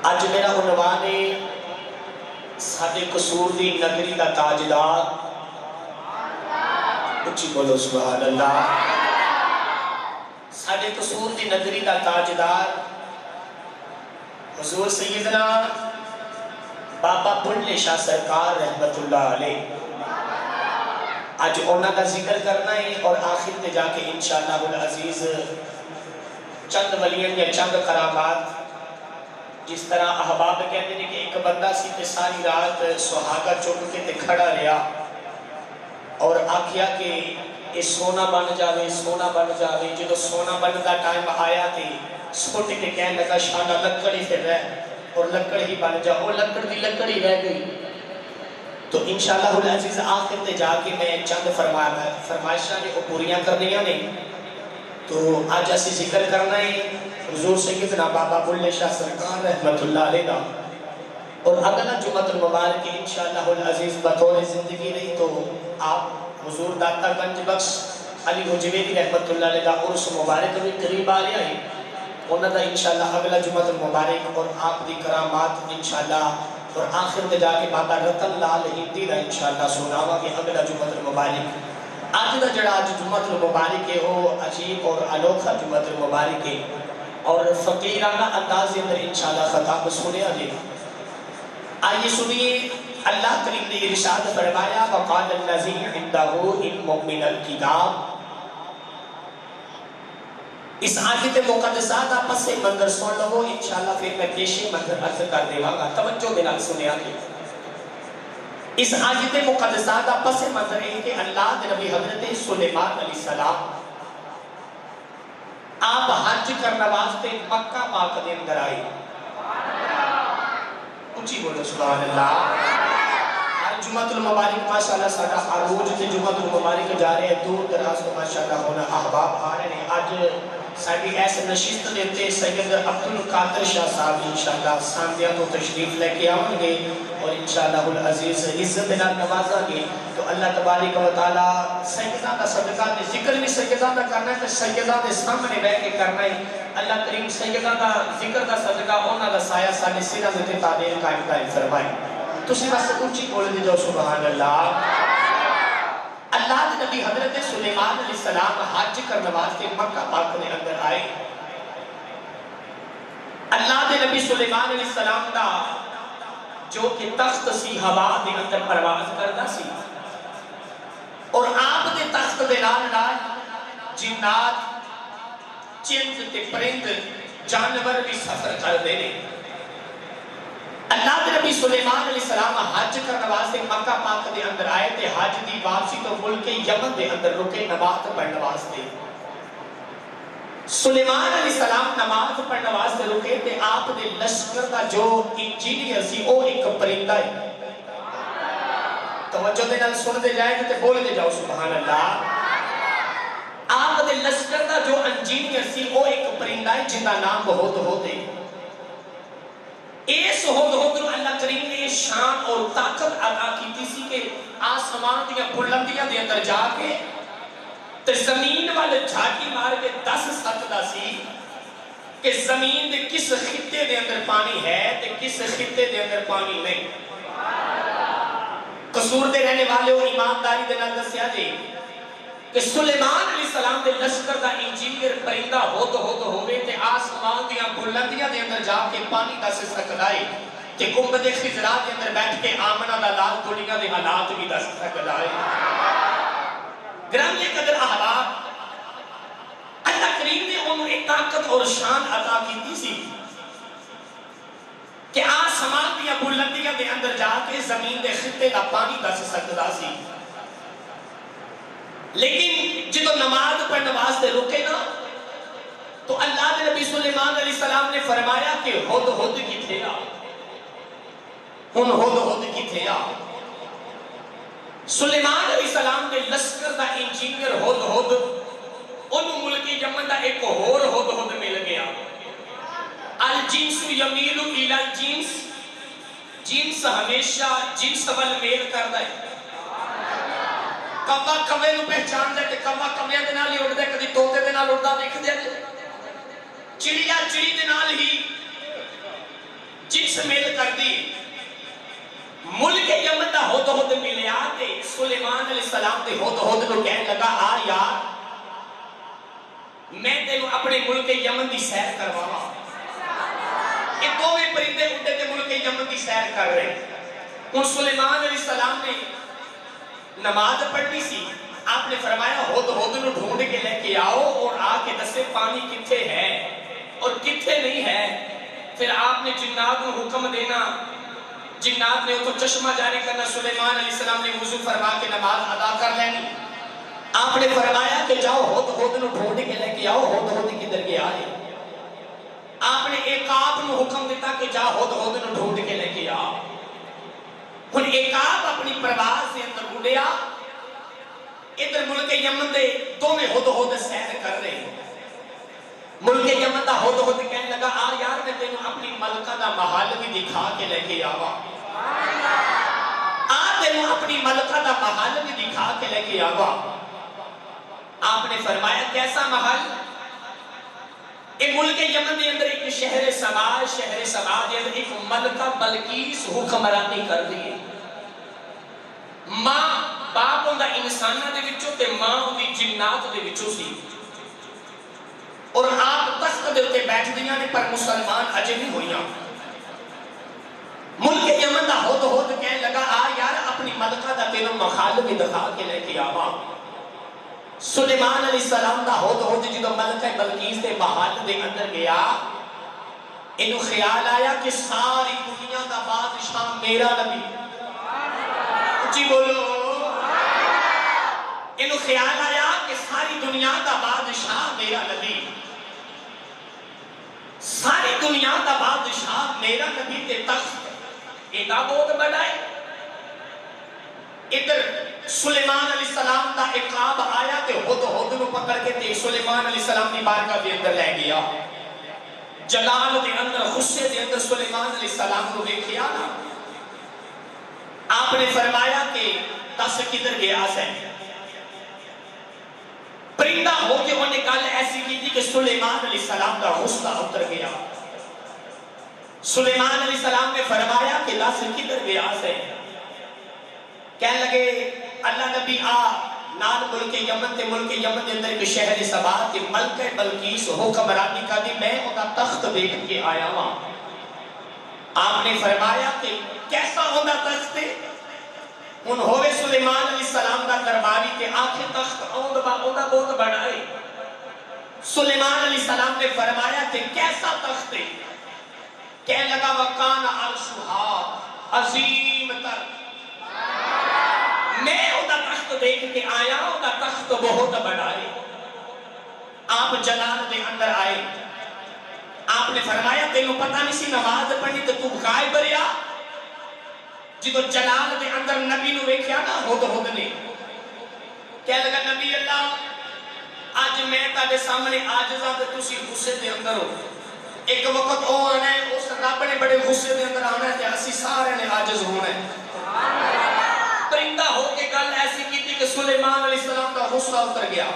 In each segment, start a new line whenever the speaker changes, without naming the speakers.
اج میرا عنوان ہے ساڈے قصور دی نگری دا تاجدار، اچھی بولو سبحان اللہ، ساڈے قصور دی نگری دا تاجدار حضور سیدنا بابا بلے شاہ سرکار رحمت اللہ علیہ۔ آج انہاں کا ذکر کرنا ہے اور آخر تے جا کے انشاءاللہ العزیز چند ولیاں یا چند کرامات، جس طرح احباب کہتے ہیں کہ ایک بندہ سی تے ساری رات سہاگا چک کے تے کھڑا رہا اور آکھیا کہ یہ سونا بن جاوے، سونا بن جاوے۔ جدو سونا بن دا ٹائم آیا تے سوٹ کے کہنے لگا شانا لکڑ ہی پھر رہ اور لکڑ ہی بن جا، وہ لکڑ دی لکڑ ہی رہ گئی۔ تو انشاءاللہ العزیز آخر تے جا کے میں چند فرمائشاں نے وہ پوریاں کرنیاں نے۔ تو آج اسی ذکر کرنا ہے حضور سیدنا بابا بلے شاہ سرکار رحمت اللہ علیہ دا، اور اگلا جمعۃ المبارک انشاءاللہ العزیز بطور زندگی رہی تو آپ حضور داتا گنج بخش علی حجویری رحمت اللہ علیہ دا عرس مبارک بھی قریب آ رہا ہے، انہوں دا انشاءاللہ اگلا جمعۃ المبارک اور آپ دی کرامات انشاءاللہ، اور آخر میں جا کے بابا رتن لال ہندی دا انشاءاللہ سناوا کہ اگلا جمعۃ المبارک۔ آج دا جڑا آج جمعۃ المبارک ہے وہ عجیب اور انوکھا جمعۃ المبارک ہے، اور فقیرانہ انداز اندر انشاءاللہ خطاب سنیا جی۔ آئیے سنیے، اللہ کریم نے ارشاد فرمایا وقال الذی عنده علم من الکتاب۔ اس آیت مقدسہ کا پس منظر سن لو انشاءاللہ، پھر میں پیشی منظر عرض کر دے گا، توجہ دینا سنیا جی۔ اس آیت مقدسہ کا پس منظر ہے کہ اللہ کے نبی حضرت سلیمان علیہ السلام آپ حج کرنا واسطے مکہ پاک دے اندر آئے۔ اچھی بولو سبحان اللہ۔ آج جمعۃ المبارک ماشاءاللہ ساڑھا عروج تے جمعۃ المبارک جا رہے ہیں، دور دراز کو ماشاءاللہ ہونا احباب آ رہے ہیں۔ آج ساڑھی ایسے نشست دیتے سید عبدالقادر شاہ صاحب انشاءاللہ ساندیہ تو تشریف لے کے آؤں گے اور انشاءاللہ العزیز عزت بنا نوازا گے۔ تو اللہ تبارک و تعالی سیدہ کا صدقہ دے، ذکر بھی سیدہ کا کرنا ہے تو سیدہ دے سامنے بیٹھ کے کرنا ہے۔ اللہ کریم سیدہ کا ذکر کا صدقہ ہونا دا سایہ ساڑھے سیرہ میں تعدیر قائم قائم فرمائے۔ تو سی بس اونچی بول دی جو سبحان اللہ۔ اللہ کے نبی حضرت سلیمان علیہ السلام حج کرنے واسطے مکہ پاک نے اندر آئے۔ اللہ کے نبی سلیمان علیہ السلام دا جو کہ تخت سی ہوا دے اندر پرواز کرنا سی، اور آپ دے تخت دے نال نال جنات، چند تے پرند، جانور بھی سفر کر دے نے۔ اللہ کے نبی سلیمان علیہ السلام حج کرنے واسطے مکہ پاک دے اندر آئے تے حج دی واپسی تو ملک یمن دے اندر رکے نماز پڑھنے واسطے۔ سلیمان علیہ السلام نماز پڑھنے واسطے رکے تے آپ دے لشکر دا جو انجینئر سی وہ ایک پرندہ ہے۔ توجہ دے نال سن دے جائے تے بول دے جاؤ سبحان اللہ۔ آپ دے لشکر دا جو انجینئر سی وہ ایک پرندہ ہے جن دا نام ہدہد ہے۔ اس ہدہد نو اللہ کریم نے شان اور طاقت عطا کی سی کہ آسمان دیا بلندیاں دے اندر جا کے تے زمین والے جھاٹی مار کے دس سکتا سی کہ زمین دے کس خطے دے اندر پانی ہے تے کس خطے دے اندر پانی نہیں۔ قصور دے رہنے والے اور ایمانداری دے نال دسیا جی کہ سلیمان علیہ السلام دے لشکر دا انجینئر پرندہ ہدہد ہوئے تے آسمان دیا بلندیاں دے اندر جا کے پانی دس سکلائے تے گنبد خضرا دے اندر بیٹھ کے آمنہ دا لال دنیا دے حالات بھی دس سکلائے۔ گرامی قدر احباب، اللہ کریم نے انہوں ایک طاقت اور شان عطا کی سی کہ آسمان دیا بلندیاں دے اندر جا کے زمین دے خطے دا پانی دس سکتا سی۔ لیکن جدو نماز پڑھنے واسطے رکے نا تو اللہ کے نبی سلیمان علیہ السلام نے فرمایا کہ ہدہد کی تھے آ، ان ہدہد کی تھے آ۔ سلیمان علیہ السلام نے لشکر دا انجینئر ہدہد ان ملکی یمن دا ایک اور ہدہد مل گیا۔ الجنس یمیل الی الجنس، جنس ہمیشہ جنس وال میل کردا ہے۔ کوا کوے نو پہچان دے تے کوا کویاں دے نال ہی اڑدا، کدی طوطے دے نال اڑدا دیکھ دے، چڑیا چڑی دے نال ہی بسمل کر دی ملک یمن دا ہود ہود ملیا تے سلیمان علیہ السلام تے ہود ہود کو کہنے لگا آ یار میں تینوں اپنے ملک یمن دی سیر کرواواں یہ دوویں پرندے اڑتے تے ملک یمن دی سیر کر رہے ان سلیمان علیہ السلام نے نماز پڑھنی سی آپ نے فرمایا ہود ہود نو ڈھونڈ کے لے کے آؤ اور آ کے دسے پانی کتھے ہے اور کتھے نہیں ہے پھر آپ نے جنات کو حکم دینا جنات نے تو چشمہ جاری کرنا سلیمان علیہ السلام نے وضو فرما کے نماز ادا کر لینی آپ نے فرمایا کہ جاؤ ہود ہود نو ڈھونڈ کے لے کے آؤ ہود ہود کدھر گیا ہے آپ نے عقاب نو حکم دیتا کہ جا ہود ہود نو ڈھونڈ کے لے کے آؤ ہن عقاب اپنی پرواز سے اندر اڑیا ادھر ملک یمن دے دو میں ہود ہود سیر کر رہے ہیں ملک یمن دا ہود ہود کہنے لگا آ یار میں تینوں اپنی ملکہ دا محل بھی دکھا کے لے کے آوا آ تینوں اپنی ملکہ دا محل بھی دکھا کے لے کے آوا آپ نے فرمایا کیسا محل ایک ملک یمن دے اندر ایک شہر سبا دے اندر ایک ملکہ بلقیس حکمرانی کر دی ماں باپ ہوندا انساناں دے وچوں تے ماں ہوندی جنات دے وچوں سی اور آپ تخت دے اتے بیٹھ دیاں نے پر مسلمان اجے نہیں ہوئیاں ملک یمن دا ہود ہود کہنے لگا آ یار اپنی ملکہ دا تینوں مخالب دکھا کے لے کے آوا سلیمان علیہ السلام دا ہود ہود جدو ملکہ بلقیس دے محل دے اندر گیا انہوں خیال آیا کہ ساری دنیا دا بادشاہ میرا نبی اچھی بولو انہوں خیال آیا کہ ساری دنیا دا بادشاہ میرا نبی ساری دنیا دا بادشاہ میرا نبی تے تخت ایڈا بہت بڑا ہے ادھر سلیمان علیہ السلام دا عقاب آیا تے ہود ہود نو پکڑ کے تے سلیمان علیہ السلام دی بارگاہ دے اندر لے گیا جلال دے اندر غصے دے اندر سلیمان علیہ السلام کو دیکھیا نا آپ نے فرمایا کہ دس کدھر گیا سے پرندہ ہو کے انہیں گل ایسی کی تھی کہ سلیمان علیہ السلام کا غصہ اتر گیا سلیمان علیہ السلام نے فرمایا کہ دس کدھر گیا سے کہنے لگے اللہ نبی نال ملک یمن تے ملک یمن دے اندر ایک شہر سبا تے ملکہ بلقیس حکمرانی کا دی میں اوندا تخت دیکھ کے آیا ہوں آپ نے فرمایا کہ کیسا ہوندا تخت ان ہوئے سلیمان علیہ السلام دا درباری کے آنکھیں تخت اوندا بہت بڑا ہے سلیمان علیہ السلام نے فرمایا کہ کیسا تخت ہے کہنے لگا وکان عرشہا عظیم تر میں اوندا تخت دیکھ کے آیا اوندا تخت بہت بڑا ہے آپ جلال دے اندر آئے آپ نے فرمایا تینوں پتہ نہیں سی نماز پڑھی تو غائب رہیا جدو جلال دے اندر نبی نو ویکھیا نا ہود ہود نے کہنے لگا نبی اللہ آج میں تاڑے سامنے عاجزاں تے تسی غصے دے اندر ہو ایک وقت اور آنا ہے اس رب نے بڑے غصے دے اندر آنا ہے تے اسی سارے نے عاجز ہونا ہے پرندہ ہو کے گل ایسی کی تھی کہ سلیمان علیہ السلام کا غصہ اتر گیا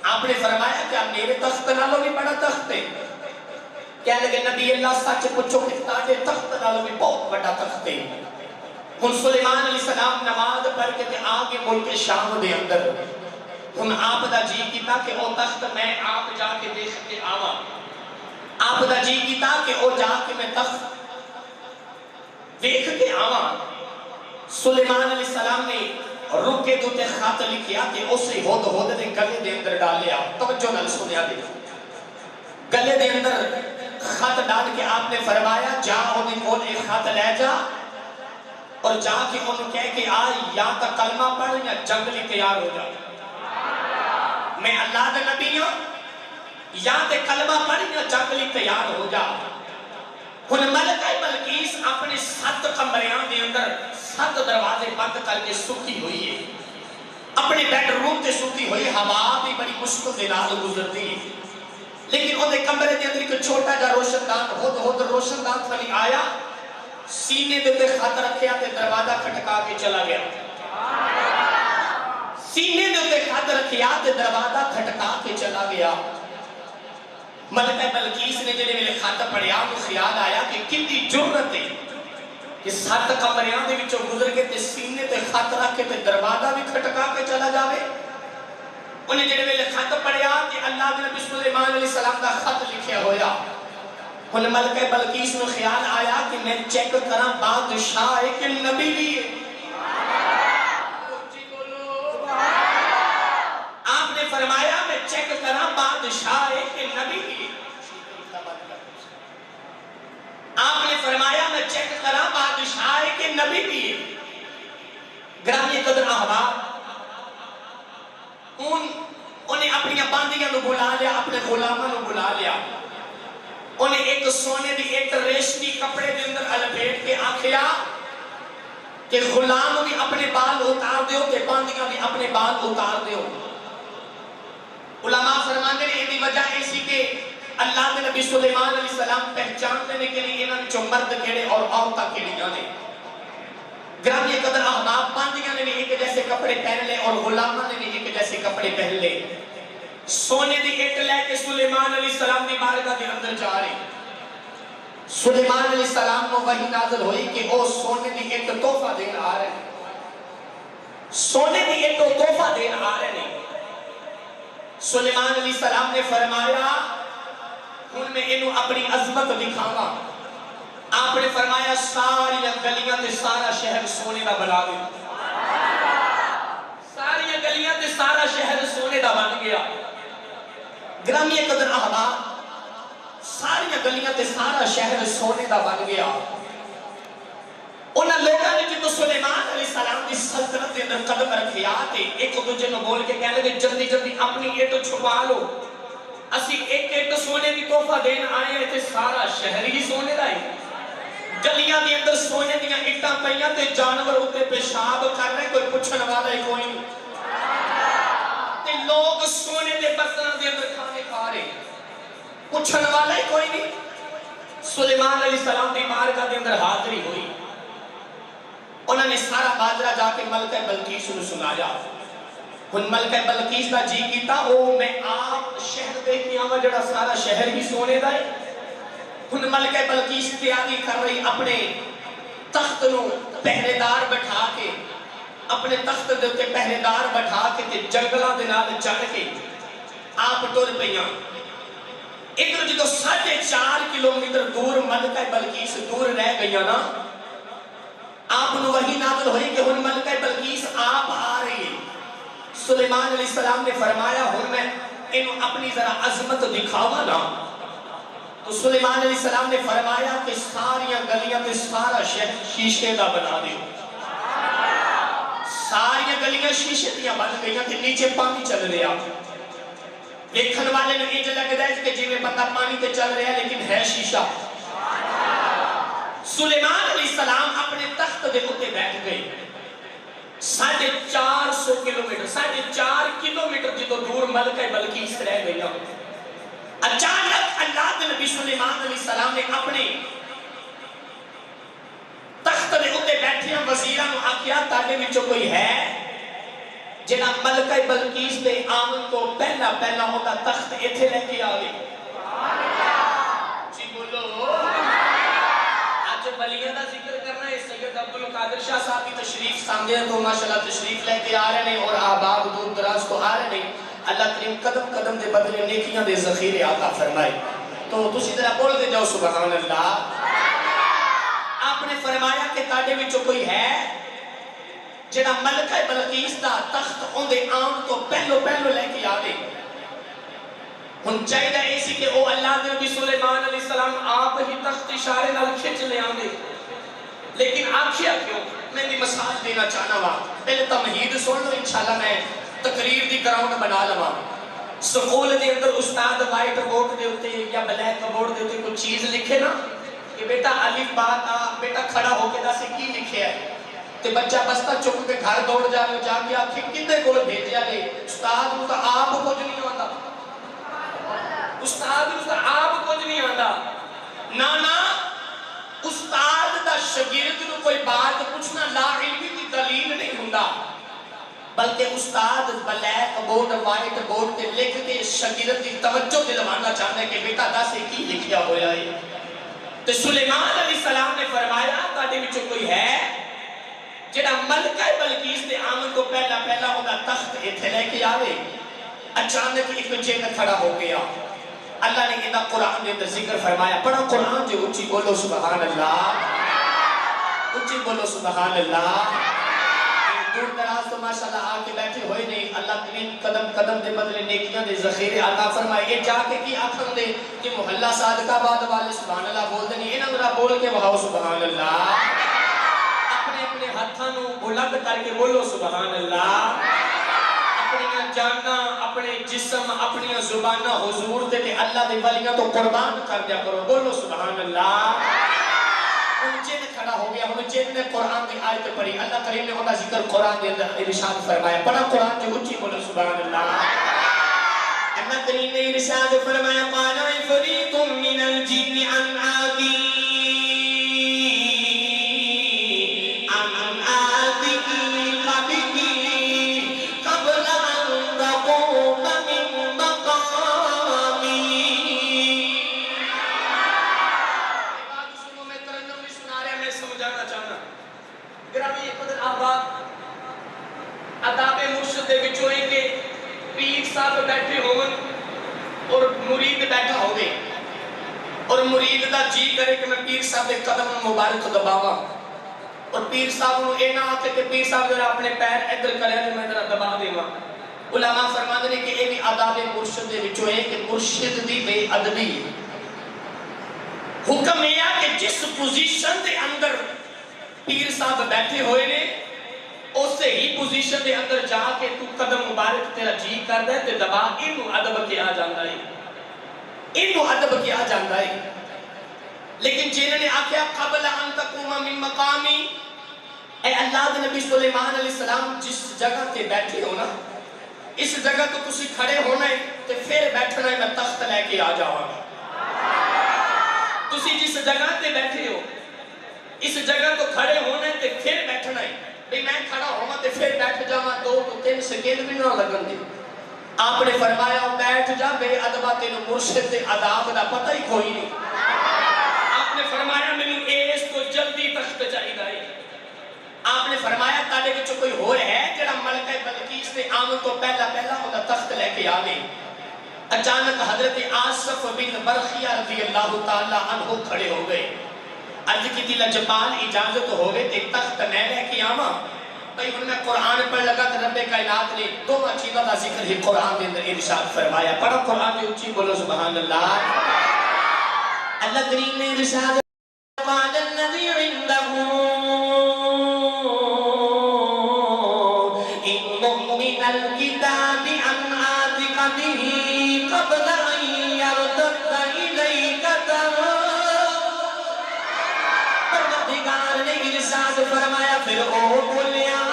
آپ نے فرمایا کہ میرے تخت نالوں بھی بڑا تخت ہے کہنے لگے نبی اللہ سچ پوچھو کہ تاڑے تخت نالوں بھی بہت بڑا تخت ہے ہن سلیمان علیہ السلام نماز پڑھ کے تے آگے ملک شام دے اندر ہن آپ دا جی کیتا کہ او تخت میں آپ جا کے دیکھ کے آواں آپ دا جی کیتا کہ او جا کے میں تخت دیکھ کے آواں سلیمان علیہ السلام نے رکے دوتے خط لکھیا کہ اسے ہود ہود دے گلے دے اندر ڈالیا توجہ نال سنیا دے گلے دے اندر خط ڈال کے آپ نے فرمایا جا انہیں کون ایک خط لے جا اور جا کے انہوں کہہ کے آئی یا تا کلمہ پڑھ یا جنگلی تیار ہو جا میں اللہ دے نبی ہوں یا تے کلمہ پڑھ یا جنگلی تیار ہو جا ہن ملکہ بلقیس اپنے 7 کمریاں دے اندر 7 دروازے بند کر کے ستی ہوئی ہے اپنے بیڈ روم تے ستی ہوئی ہوا بھی بڑی مشکل دے نال گزرتی ہے لیکن اندھے کمرے دے اندر ایک چھوٹا جا روشن دان ہود روشن دان تھلی آیا سینے دے خط رکھیا تے دروازہ کھٹکا کے چلا گیا سینے دے خط رکھیا تے دروازہ کھٹکا کے چلا گیا ملکہ بلقیس نے جڑے ویلے خط پڑھیا تو خیال آیا کہ کتنی جرت ہے کہ 7 کمریاں دے وچوں گزر کے تے سینے تے خط رکھ کے تے دروازہ بھی کھٹکا کے چلا جاوے. انہیں جڑے ویلے خط پڑھیا کہ اللہ دے نبی سلیمان علیہ السلام دا خط لکھیا ہویا. انہیں ملکہ بلقیس میں خیال آیا کہ میں چیک کراں بادشاہ ہے کہ نبی بھی ہے. آپ نے فرمایا میں چیک کراں بادشاہ ہے کہ نبی بھی ہے. آپ نے فرمایا میں چیک کراں بادشاہ ہے کہ نبی بھی ہے. گرامی قدر احباب انہیں اپنی باندیاں نو بلا لیا, اپنے غلاماں نو بلا لیا. انہیں ایک سونے دی ایک ریشمی کپڑے دے اندر الپیٹ کے آکھیا کہ غلام بھی اپنے بال اتار دیو تے باندیاں بھی اپنے بال اتار دیو. علماء فرماندے نے یہ وجہ ایسی کہ اللہ کے نبی سلیمان علیہ السلام پہچان دینے کے لیے انہوں نے مرد کیڑے اور عورتہ کیڑی جانے. گرامی قدر احباب باندیاں نے بھی ایک جیسے کپڑے پہن لے اور غلامہ نے بھی ایک جیسے کپڑے پہن لے. سونے دی ایک لے کے سلیمان علیہ السلام دی بارگاہ کے اندر جا رہے. سلیمان علیہ السلام کو وحی نازل ہوئی کہ او سونے دی ایک تحفہ دین آ رہے ہیں. سونے دی ایک تحفہ دین آ رہے ہیں. سلیمان علیہ السلام نے فرمایا ان میں انہوں اپنی عظمت دکھاوا. آپ نے فرمایا ساری گلیاں تے سارا شہر سونے دا بنا دے. ساری گلیاں تے سارا شہر سونے دا بن گیا. گرامی قدر احباب ساری گلیاں تے سارا شہر سونے دا بن گیا. انہاں لوگاں نے جدو سلیمان علیہ السلام کی سلطنت کے اندر قدم رکھیا تے ایک دوجے نو بول کے کہنے کہ جلدی جلدی اپنی ایٹ چھپا لو, اسی ایک سونے کی تحفہ دین آئے ہیں تے سارا شہر ہی سونے دا ہے. گلیاں دی اندر سونے دیاں اٹاں پئیاں تے جانور اوتے پیشاب کر رہے, کوئی پوچھن والا ہی کوئی نہیں. تے لوگ سونے دے برتناں دے اندر کھانے کھا رہے, پوچھن والا ہی کوئی نہیں. سلیمان علیہ السلام دی بارگاہ دے اندر حاضری ہوئی. انہوں نے سارا ماجرا جا کے ملکہ بلقیس نو سنایا. ہن ملکہ بلقیس دا جی کیتا او میں آپ شہر دے کے آواں جڑا سارا شہر ہی سونے دا ہے. ہن ملکہ بلقیس تیاری کر رہی اپنے تخت نو پہرے دار بٹھا کے, اپنے تخت دے تے پہرے دار بٹھا کے تے جنگلاں دے نال چڑھ کے آپ ٹر پئیاں. ادھر جدو 4.5 کلومیٹر دور ملکہ بلقیس دور رہ گئیاں نا, آپ نو وحی نازل ہوئی کہ ہن ملکہ بلقیس آپ آ رہی ہے. سلیمان علیہ السلام نے فرمایا ہن میں انہوں اپنی ذرا عظمت دکھاوا نا. تو سلیمان علیہ السلام نے فرمایا کہ ساریاں گلیاں تے سارا شہر شیشے دا بنا دیو. ساریاں گلیاں شیشے دیاں بن گئیاں تے نیچے پانی چل رہا. دیکھن والے نے انج لگدا ہے کہ جویں بندہ پانی تے چل رہا ہے لیکن ہے شیشہ. سلیمان علیہ السلام اپنے تخت دے اوتے بیٹھ گئے. 450 کلومیٹر 4.5 کلومیٹر جدو دور ملکہ بلقیس رہ گئی. اچانک اللہ کے نبی سلیمان علیہ السلام نے اپنے تخت دے اوتے بیٹھے وزیراں نو آکھیا تاڈے وچوں کوئی ہے جڑا ملکہ بلقیس دے آمن تو پہلا ہوتا تخت ایتھے لے کے آوے. جی بولو. آج ولیاں دا ذکر کرنا ہے. سید عبدالقادر شاہ صاحب کی تشریف سامنے تو ماشاءاللہ تشریف لے کے آ رہے ہیں اور احباب دور دراز تو آ رہے ہیں. اللہ کریم قدم قدم دے بدلے نیکیاں دے ذخیرے عطا فرمائے. تو تسی ذرا بول دے جاؤ سبحان اللہ. آپ نے فرمایا کہ تاڈے وچوں کوئی ہے جڑا ملکہ بلقیس دا تخت اون دے آن تو پہلو لے کے آوے. ہن چاہیے ایسی کہ او اللہ دے نبی سلیمان علیہ السلام آپ ہی تخت اشارے نال کھچ لے آندے. لیکن آکھیا کیوں؟ میں بھی مثال دینا چاہنا وا. پہلے تمہید سن لو, انشاءاللہ میں تقریر دی گراؤنڈ بنا لواں. سکول دے اندر استاد وائٹ بورڈ دے اوتے یا بلیک بورڈ دے اوتے کوئی چیز لکھے نا کہ بیٹا الف با تا, بیٹا کھڑا ہو کے دس کی لکھیا ہے. تے بچہ بستہ چک کے گھر دوڑ جائے جا کے آکھے کدے کول بھیجیا لے. استاد نو تا آپ کچھ نہیں آندا. استاد نو تا آپ کچھ نہیں آندا. نا استاد دا شاگرد نو کوئی بات پوچھنا لا علمی دی دلیل نہیں ہوندا. بلکہ استاد بلیک بورڈ وائٹ بورڈ تے لکھ کے شاگرد دی توجہ دلوانا چاہتا ہے کہ بیٹا دس کی لکھیا ہوا ہے. تو سلیمان علیہ السلام نے فرمایا تہاڈے وچوں کوئی ہے جڑا ملکہ بلقیس دے آمن کو پہلا پہلا ہوگا تخت ایتھے لے کے آوے. اچانک ایک جن کھڑا ہو گیا. اللہ نے انہاں قرآن دے اندر ذکر فرمایا. پڑھا قرآن جو اچھی بولو سبحان اللہ, اچھی بولو سبحان اللہ. دور دراز تو ماشاءاللہ آ کے بیٹھے ہوئے نہیں. اللہ کریم قدم قدم دے بدلے نیکیاں دے ذخیرے عطا فرمائے. یہ جا کے کی آکھن دے کہ محلہ صادقہ آباد والے سبحان اللہ بول دے نہیں, انہاں ذرا بول کے وہاؤ سبحان اللہ. اپنے اپنے ہاتھاں نو بلند کر کے بولو سبحان اللہ. اپنی جانا, اپنے جسم, اپنی زبانہ حضور دے اللہ دے ولیاں تو قربان کر دیا کرو. بولو سبحان اللہ. ان جن کھڑا ہو گیا, ان جن نے قرآن کی آیت پڑھی. اللہ کریم نے انہا ذکر قرآن کے اندر ارشاد فرمایا. پڑھا قرآن جو اچھی بولو سبحان اللہ. اللہ کریم نے ارشاد فرمایا قال عفریت من الجن ان آتی عذاب مرشد دے وچوں ہے کہ پیر صاحب بیٹھے ہون اور مرید بیٹھا ہوگے اور مرید دا جی کرے کہ میں پیر صاحب دے قدم مبارک دباواں اور پیر صاحب نو اے نہ آکے کہ پیر صاحب ذرا اپنے پیر ادھر کرے تو میں ذرا دبا دیواں. علماء فرماتے ہیں کہ اے بھی آداب مرشد دے وچوں ہے کہ مرشد دی بے ادبی. حکم یہ ہے کہ جس پوزیشن دے اندر پیر صاحب بیٹھے ہوئے نے اس سے ہی پوزیشن دے اندر جا کے تو قدم مبارک تیرا جی کر دے تے دبا. انہوں ادب کیا جاندہ ہے, انہوں ادب کیا جاندہ ہے. لیکن جنہوں نے آکھیا قبل ان تقوم من مقامی, اے اللہ دے نبی سلیمان علیہ السلام جس جگہ تے بیٹھے ہو نا, اس جگہ تو کسی کھڑے ہونا ہے تے پھر بیٹھنا ہے میں تخت لے کے آ جاؤں گا. تسی جس جگہ تے بیٹھے ہو اس جگہ تو کھڑے ہونا ہے تے پھر بیٹھنا ہے. بھئی میں کھڑا ہوں تے پھر بیٹھ جاؤں 2 تو 3 سیکنڈ بھی نہ لگن دے. آپ نے فرمایا بیٹھ جا بے ادبا تینوں مرشد دے عذاب دا پتہ ہی کوئی نہیں. آپ نے فرمایا میں اس کو جلدی تخت چاہیے ہے. آپ نے فرمایا تاڑے وچوں کوئی اور ہے جڑا ملکہ بلقیس دے آمن تو پہلا پہلا ہوگا تخت لے کے آوے. اچانک حضرت آصف بن برخیہ رضی اللہ تعالیٰ عنہ کھڑے ہو گئے. عرض کی تھی لجپال اجازت ہو گئے تے تخت میں لے کے آواں. بھئی ان میں قرآن پڑھ لگا کہ رب کائنات نے 2 چیزوں کا ذکر ہی قرآن کے اندر ارشاد فرمایا. پڑھا قرآن جو اچھی بولو سبحان اللہ. اللہ کریم نے ارشاد قال الذي عنده علم من الكتاب ان آتك به قبل ان يرتد اليك ارشاد فرمایا پھر او بولیا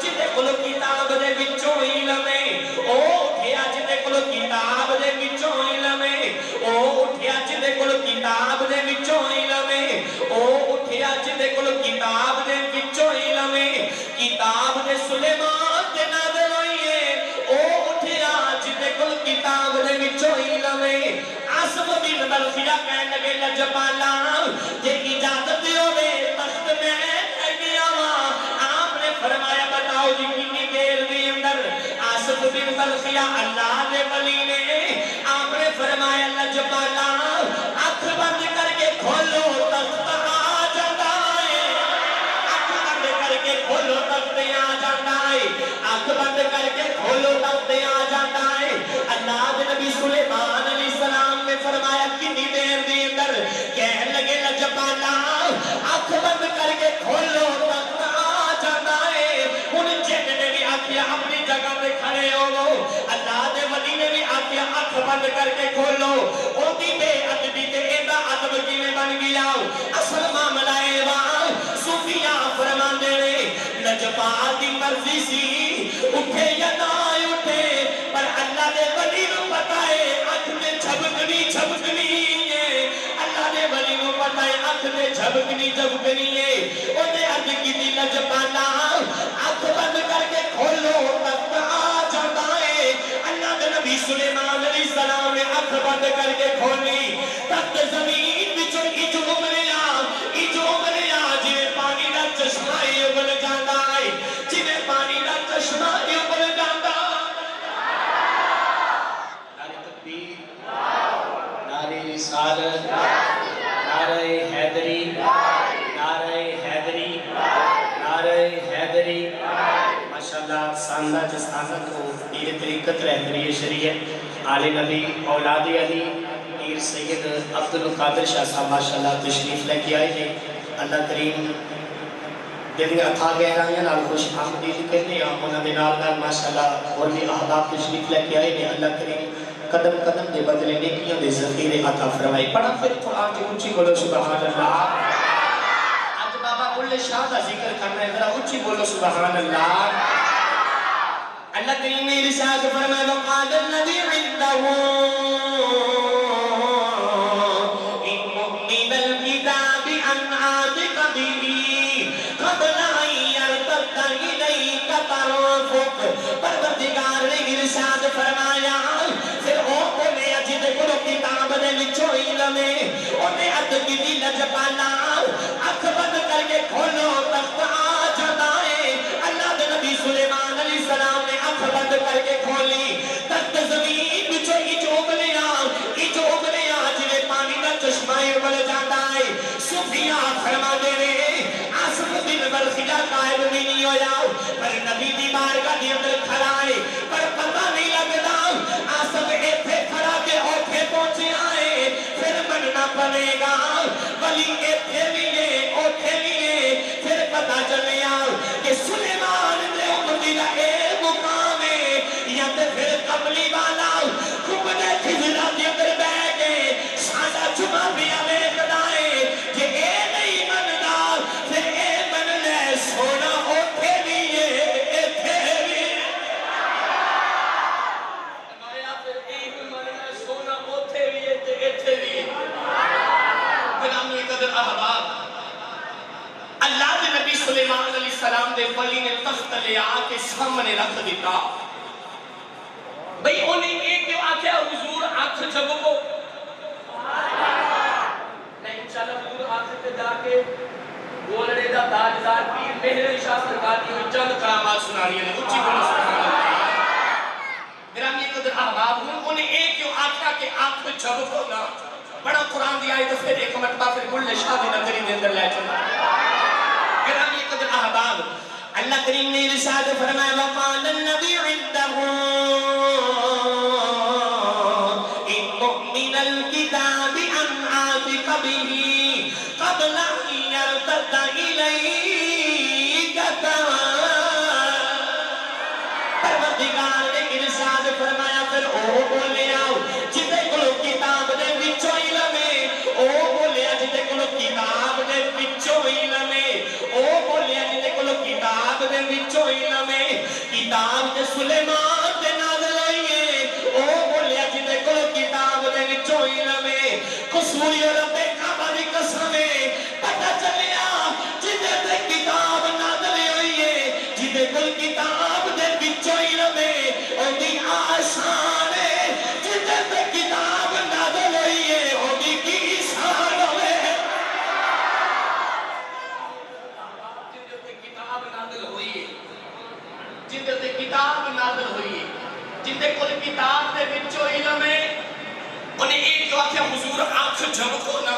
جتے کولو کتاب دے وچوں علم ہے, او اٹھیا جتے کولو کتاب دے وچوں علم ہے, او اٹھیا جتے کولو کتاب دے وچوں علم ہے, او اٹھیا جتے کولو کتاب دے وچوں علم ہے. کتاب دے سلیمان تے نازل ہوئی ہے, او اٹھیا جتے کولو کتاب دے وچوں علم ہے. آصف بن برخیہ کہنے لگے لجپالا جے اجازت ہوے تخت میں لے آواں. آپ نے فرمایا بتاؤ جی کتنی دیر دے اندر. آصف بن برخیہ اللہ دے ولی نے آپ نے فرمایا لجپالا اکھ بند کر کے کھولو تخت آ جاتا ہے. اکھ بند کر کے کھولو تخت آ جاتا ہے. اکھ بند کر کے کھولو تخت آ جاتا ہے. اللہ دے نبی سلیمان علیہ السلام نے فرمایا کتنی دیر دے اندر. کہنے لگے لجپالا اکھ بند کر کے کھولو تخت آ جاتا ہے. ان جن نے بھی آکھیا اپنی جگہ پہ کھڑے ہو. اللہ دے ولی نے بھی آکھیا اکھ بند کر کے کھولو. او دی بے ادبی تے ایدا ادب کیویں بن گیا. اصل معاملہ اے وا صوفیاء فرماندے نے لجپال دی مرضی سی اٹھے یا نہ اٹھے, پر اللہ دے ولی نو پتہ ہے اکھ تے جھبکنی ہے. اللہ دے ولی نو پتہ ہے اکھ تے جھبکنی ہے. او نے عرض کیتی لجپالا اکھ بند کر کے کھولو آنکھ بند کر کے کھولی تک زمین بچوں اچ ابلیا جی پانی دا چشمہ ابل جانا ہے جی پانی دا چشمہ ابل جانا نعرہ تکبیر نعرہ رسالت نعرہ حیدری نعرہ حیدری نعرہ حیدری ماشاءاللہ ساندہ جستانہ کو پیر طریقت رہبری شریعت آل نبی اولاد علی پیر سید عبدالقادر شاہ صاحب ماشاءاللہ تشریف لے کے آئے ہیں اللہ کریم دلی اتھا گہرائیاں نال خوش آمدید کرنے ہیں انہاں دے نال ماشاءاللہ اور بھی احباب تشریف لے کے آئے ہیں اللہ کریم قدم قدم دے بدلے نیکیوں دے ذخیرے عطا فرمائے پڑھا پھر قرآن کی اونچی بولو سبحان اللہ آج بابا بلے شاہ دا ذکر کرنا ہے ذرا اونچی بولو سبحان اللہ اللہ کریم نے ارشاد فرمائے وقال الذی عنده من الكتاب ان آتك به قبل ان يرتد اليك طرفك پروردگار نے ارشاد فرمایا پھر او بولے جد کو کتاب نے وچوں علم اونے اد کی لج پالا اکھ بند کر کے کھولو تخت آ جاتا ہے اللہ دے نبی سلیمان علیہ السلام نے اکھ بند کر کے کھولی تخت زمین وچوں اچ ابلیا جویں پانی دا چشمہ ابل جاتا ہے صوفیاء فرما دے آصف بن برخیہ قائم نہیں ہویا پر نبی دی بارگاہ دے اندر کھڑا ہے پر پتہ نہیں لگتا آصف ایتھے کھڑا کے اوتھے پہنچے آئے پھر مننا پڑے گا ولی ایتھے بھی ہے اوتھے بھی ہے پھر پتہ چلیا کہ سلیمان دے امتی دا اے مقام ہے یا تے پھر قبلی والا خوب نے خزرہ دے اندر بے گئے سادہ چمہ بھی ہمیں خدائے کہ اے نہیں مننا پھر اے من لے سونا اوتھے بھی ہے ایتھے بھی فرمایا پھر اے من لے سونا اوتھے بھی ہے ایتھے بھی غلامی قدر احباب اللہ دے نبی سلیمان علیہ السلام دے ولی نے تخت لے آ کے سامنے رکھ دیتا بھئی انہیں ایک جو آکھے حضور آنکھ جب کو نہیں انشاءاللہ حضور آنکھ تے جا کے گولڑے دا تاجدار پیر مہر شاہ سرکار کی چند کرامات سنانی ہے اچھی بولو سبحان اللہ گرامی قدر احباب ہوں انہیں ایک جو آکھا کہ آنکھ جب کو نا بڑا قرآن دیا ہے تو پھر ایک مرتبہ پھر بلے شاہ دی نظری دے اندر لے چلا گرامی قدر احباب اللہ کریم نے ارشاد فرمایا وقال النبی عنده من الكتاب ان آتك به قبل ان يرتد اليك پروردگار نے ارشاد فرمایا پھر او بولے آؤ جتے کلو کتاب دے وچوں علم ہے او بولے جتے کلو کتاب دے وچوں علم ہے او بولے جتے کلو کتاب دے وچوں علم ہے کتاب دے سلیمان دے نازل ہوئی ہے او بولے جتے کلو کتاب دے وچوں علم ہے قصوری رب کعبہ دی قسم ہے پتہ چلیا جتے تے کتاب نازل ہوئی ہے جتے کل کتاب دے وچوں علم ہے او دی آسان ہے جتے تے کتاب نازل ہوئی ہے او دی کی شان ہے جتے تے کتاب نازل ہوئی ہے جتے تے کتاب نازل ہوئی ہے جتے کل کتاب دے وچوں علم ہے انہیں ایک جو آکھیا حضور آنکھ جھمکو نا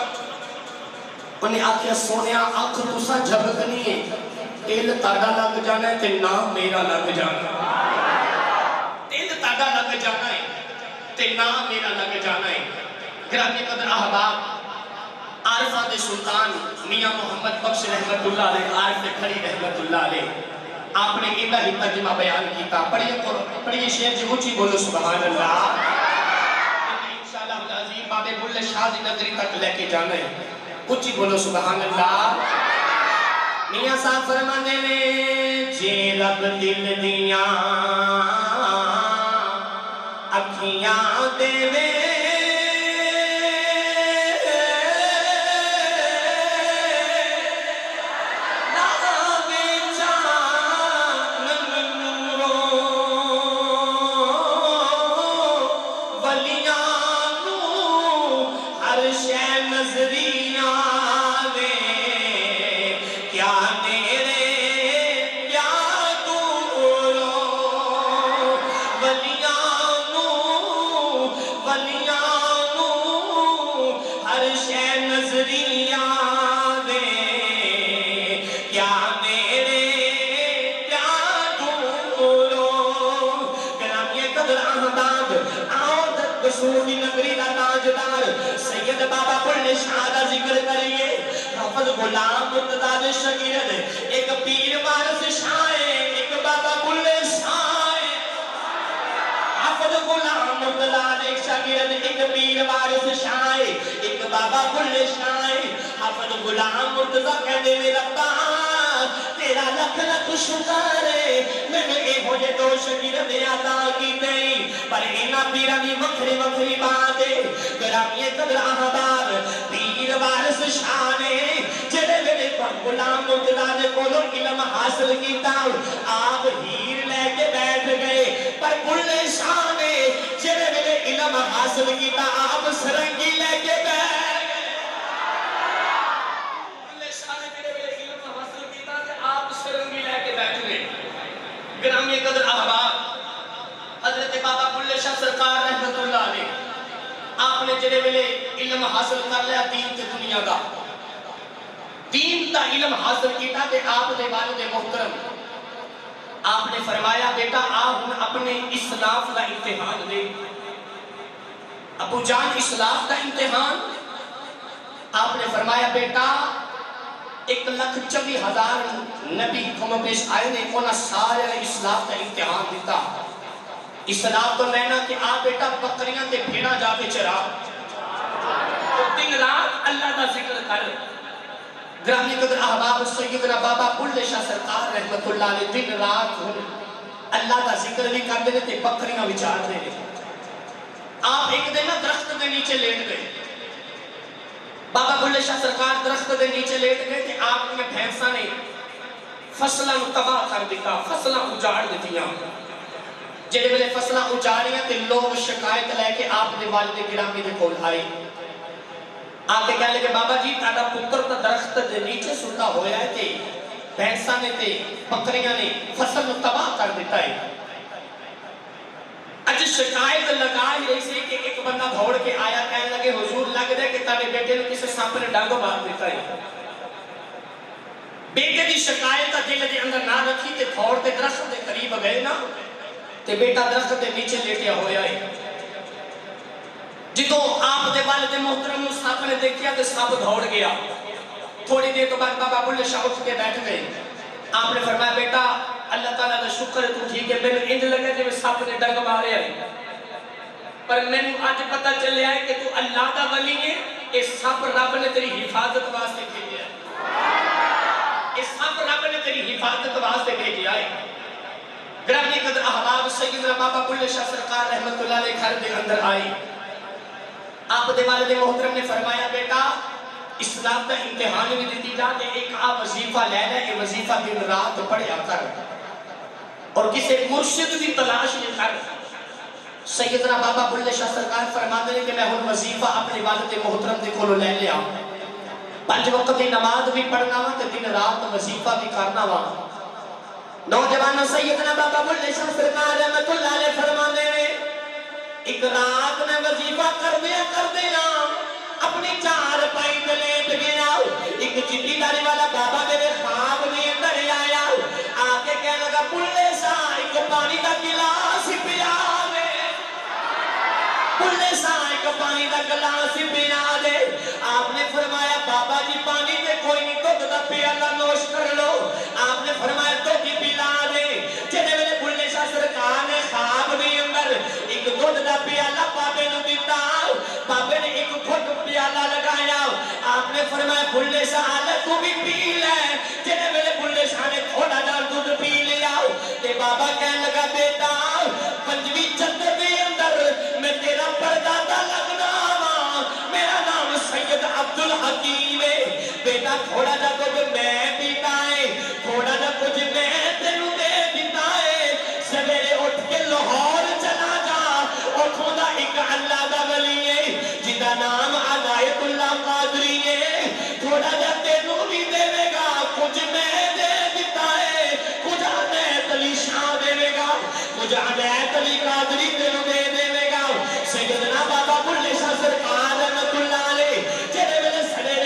انہیں آکھیا سونیا آنکھ تسا جھمکنی ہے تیل تاڑا لگ جانا ہے تے نام میرا لگ جانا تیل تاڑا لگ جانا ہے تے نام میرا لگ جانا ہے گرامی قدر احباب عارفہ دے سلطان میاں محمد بخش رحمت اللہ علیہ عارف کھڑی رحمت اللہ علیہ آپ نے الہی ترجمہ بیان کیتا پڑھیے شیخ جی اونچی بولو سبحان اللہ انشاءاللہ العظیم بابے بلے شاہ دی نگری تک لے کے جانا ہے اونچی بولو سبحان اللہ میاں صاحب فرمانے نے جے رب دل دیاں اکھیاں دے وے ولیاں نظریہ دے کیا میرے سونی نگری دا تاجدار سید بابا بلے شاہ دا ذکر کریے حافظ غلام مرتضی شاگرد ایک پیر وارث شاہ ایک بابا بلے شاہ حافظ غلام مرتضی شاگرد ایک پیر وارث شاہ ایک بابا بلے شاہ حافظ غلام مرتضی کہنے میں ربا تیرا لکھ لکھ شکر ہے میں اے ہو جے دو شاگرد عطا کی دئی پر اینا پیرانی مکھری مکھری باتیں گرامی قدر احباب پیر وارث شاہ نے جڑے میرے پر غلام مرتضی نے کولو علم حاصل کیتا آپ ہیر لے کے بیٹھ گئے پر بلے شاہ نے جڑے میرے علم حاصل کیتا آپ سرنگی لے کے بیٹھ گئے بلے شاہ نے جڑے میرے علم حاصل کیتا کہ آپ سرنگی لے کے بیٹھ گئے گرامی قدر احباب حضرت بابا بلے شاہ سرکار رحمت اللہ علیہ آپ نے جڑے ویلے علم حاصل کر لیا دین تے دنیا دا دین تا علم حاصل کیتا تے آپ دے والد محترم آپ نے فرمایا بیٹا آپ اپنے اسلاف دا امتحان دے ابو جان اسلاف دا امتحان آپ نے فرمایا بیٹا 1,24,000 نبی کم پیش آئے نے انہاں سارے نے اسلاف دا امتحان دیتا اسلام تو لینا کہ آپ بیٹا بکریاں تے بھیڑا جا کے چرا دن رات اللہ دا ذکر کر گرامی قدر احباب سیدنا بابا بلے شاہ سرکار رحمت اللہ علیہ دن رات اللہ دا ذکر بھی کر دے تے بکریاں وچار دے آپ ایک دن درخت دے نیچے لیٹ گئے بابا بلے شاہ سرکار درخت دے نیچے لیٹ گئے تے آپ نے بھینساں نے فصلہ تباہ کر دیتا فصلہ اجاڑ دیتیاں جڑے ویلے فصلہ اجاڑیاں تے لوگ شکایت لے کے آپ نے والد گرامی دے کول آئے آتے کہہ لے کہ بابا جی تاڑا پتر تا درخت دے نیچے ستا ہویا ہے تے بھینساں نے تے بکریاں نے فصل تباہ کر دیتا ہے اج شکایت لگا ہی رہی سے کہ ایک بندہ دھوڑ کے آیا کہنے لگے حضور لگ دے کہ تاڑے بیٹے نے کسے سانپ نے ڈانگو مار دیتا ہے بیٹے دی شکایت دل دے اندر نہ رکھی تے دھوڑ تے درخت دے قریب گئے نا تے بیٹا درخت دے نیچے لیٹیا ہویا ہے جدو آپ دے والد محترم سانپ نے دیکھیا تے سانپ دھوڑ گیا تھوڑی دیر تو بعد بابا بلے شاہ اٹھ کے بیٹھ گئے آپ نے فرمایا بیٹا اللہ تعالیٰ دا شکر ہے تو ٹھیک ہے میں نے انج لگا جو سانپ نے ڈنگ مارے آئی پر میں نے آج پتہ چلے آئے کہ تو اللہ دا ولی ہے اس سانپ رب نے تیری حفاظت واسطے بھیجی ہے اس سانپ رب نے تیری حفاظت واسطے بھیجی آئے گرامی قدر احباب سیدنا بابا بلے شاہ سرکار رحمت اللہ علیہ گھر دے اندر آئی آپ دے والد محترم نے فرمایا بیٹا اسلام دا امتحان بھی دیتی جا کہ ایک وظیفہ لے لے کہ وظیفہ دن رات پڑھیا کر اور کسی مرشد بھی تلاش نہیں کر سیدنا بابا بلے شاہ سرکار فرماتے ہیں کہ میں ہن وظیفہ اپنے والد محترم دے کھولو لے لیا 5 وقت کی نماز بھی پڑھنا وا تے دن رات وظیفہ بھی کرنا وا نوجوانوں سیدنا بابا بلے شاہ سرکار رحمت اللہ علیہ فرمانے نے ایک رات میں وظیفہ کر دیا اپنی 4 پائی تے لیٹ گیا ایک چٹی داری والا بابا میرے خواب میں اندر آیا آکے کہنے لگا بلے شاہ ایک پانی دا گلاس پیا دے بلے شاہ ایک پانی دا گلاس پیا دے آپ نے فرمایا بابا جی پانی دے کوئی نہیں دودھ دا پیالہ نوش کر لو آپ نے فرمایا دودھ ہی پلا دے جنے میرے بلے شاہ سرکار نے خواب میں اندر ایک دودھ دا پیالہ بابے نو دیتا بابے نے ایک گھٹ پیالہ لگایا آپ نے فرمایا بلے شاہ تو بھی پی لے جنے میرے بلے شاہ نے تھوڑا جا دودھ پی لیا تے بابا کہنے لگا بیٹا 5ویں جد دے اندر میں تیرا پردادا لگنا وا میرا نام سید عبدالحکیم ہے بیٹا تھوڑا جا کچھ میں پیتا ہے تھوڑا جا کچھ میں تینوں دے دیتا ہے سویرے اٹھ کے لاہور چلا جا اور خدا ایک اللہ دا ولی ہے جدا نام عنایت اللہ قادری ہے تھوڑا جا تینوں بھی دے گا کچھ میں دے دیتا ہے کچھ عنایت علی شاہ دے گا کچھ عنایت علی قادری تینوں دے گا سیدنا بابا بلے شاہ سرکار رحمت اللہ علیہ جڑے ویلے سڑے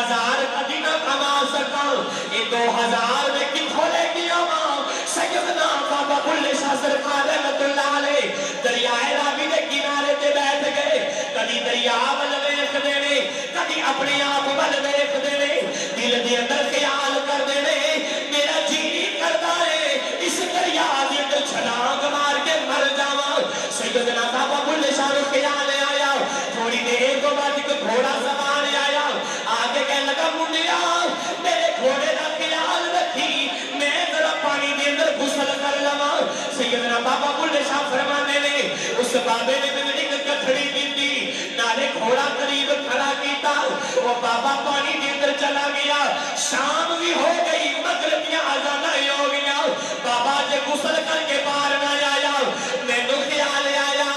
2000 کدی نہ کما سکا یہ 2000 میں کتھوں لے گیا ماں سیدنا بابا بلے شاہ سرکار رحمت اللہ علیہ دریائے راوی دے کنارے تے بیٹھ گئے کدی دریا ول ویکھ دے نے کدی اپنے آپ ول ویکھ دے نے دل دے اندر خیال کر دے نے میرا جی کردا ہے اس دریا دے اندر چھلانگ مار کے مر جاواں سیدنا بابا بلے شاہ نوں خیال آیا تھوڑی دیر تو بعد ایک گھوڑا سوار آیا آگے کہنے لگا منڈیا میرے گھوڑے دا خیال رکھی میں ذرا پانی دے اندر غسل کر لواں سیدنا بابا بلے شاہ فرمانے نے اس بابے نے میں ایک کتھڑی دیتی نالے گھوڑا قریب کھڑا کیتا وہ بابا پانی دے اندر چلا گیا شام بھی ہو گئی مغرب کی اذان ہو گیا بابا جے غسل کر کے باہر نہ آیا مینوں خیال آیا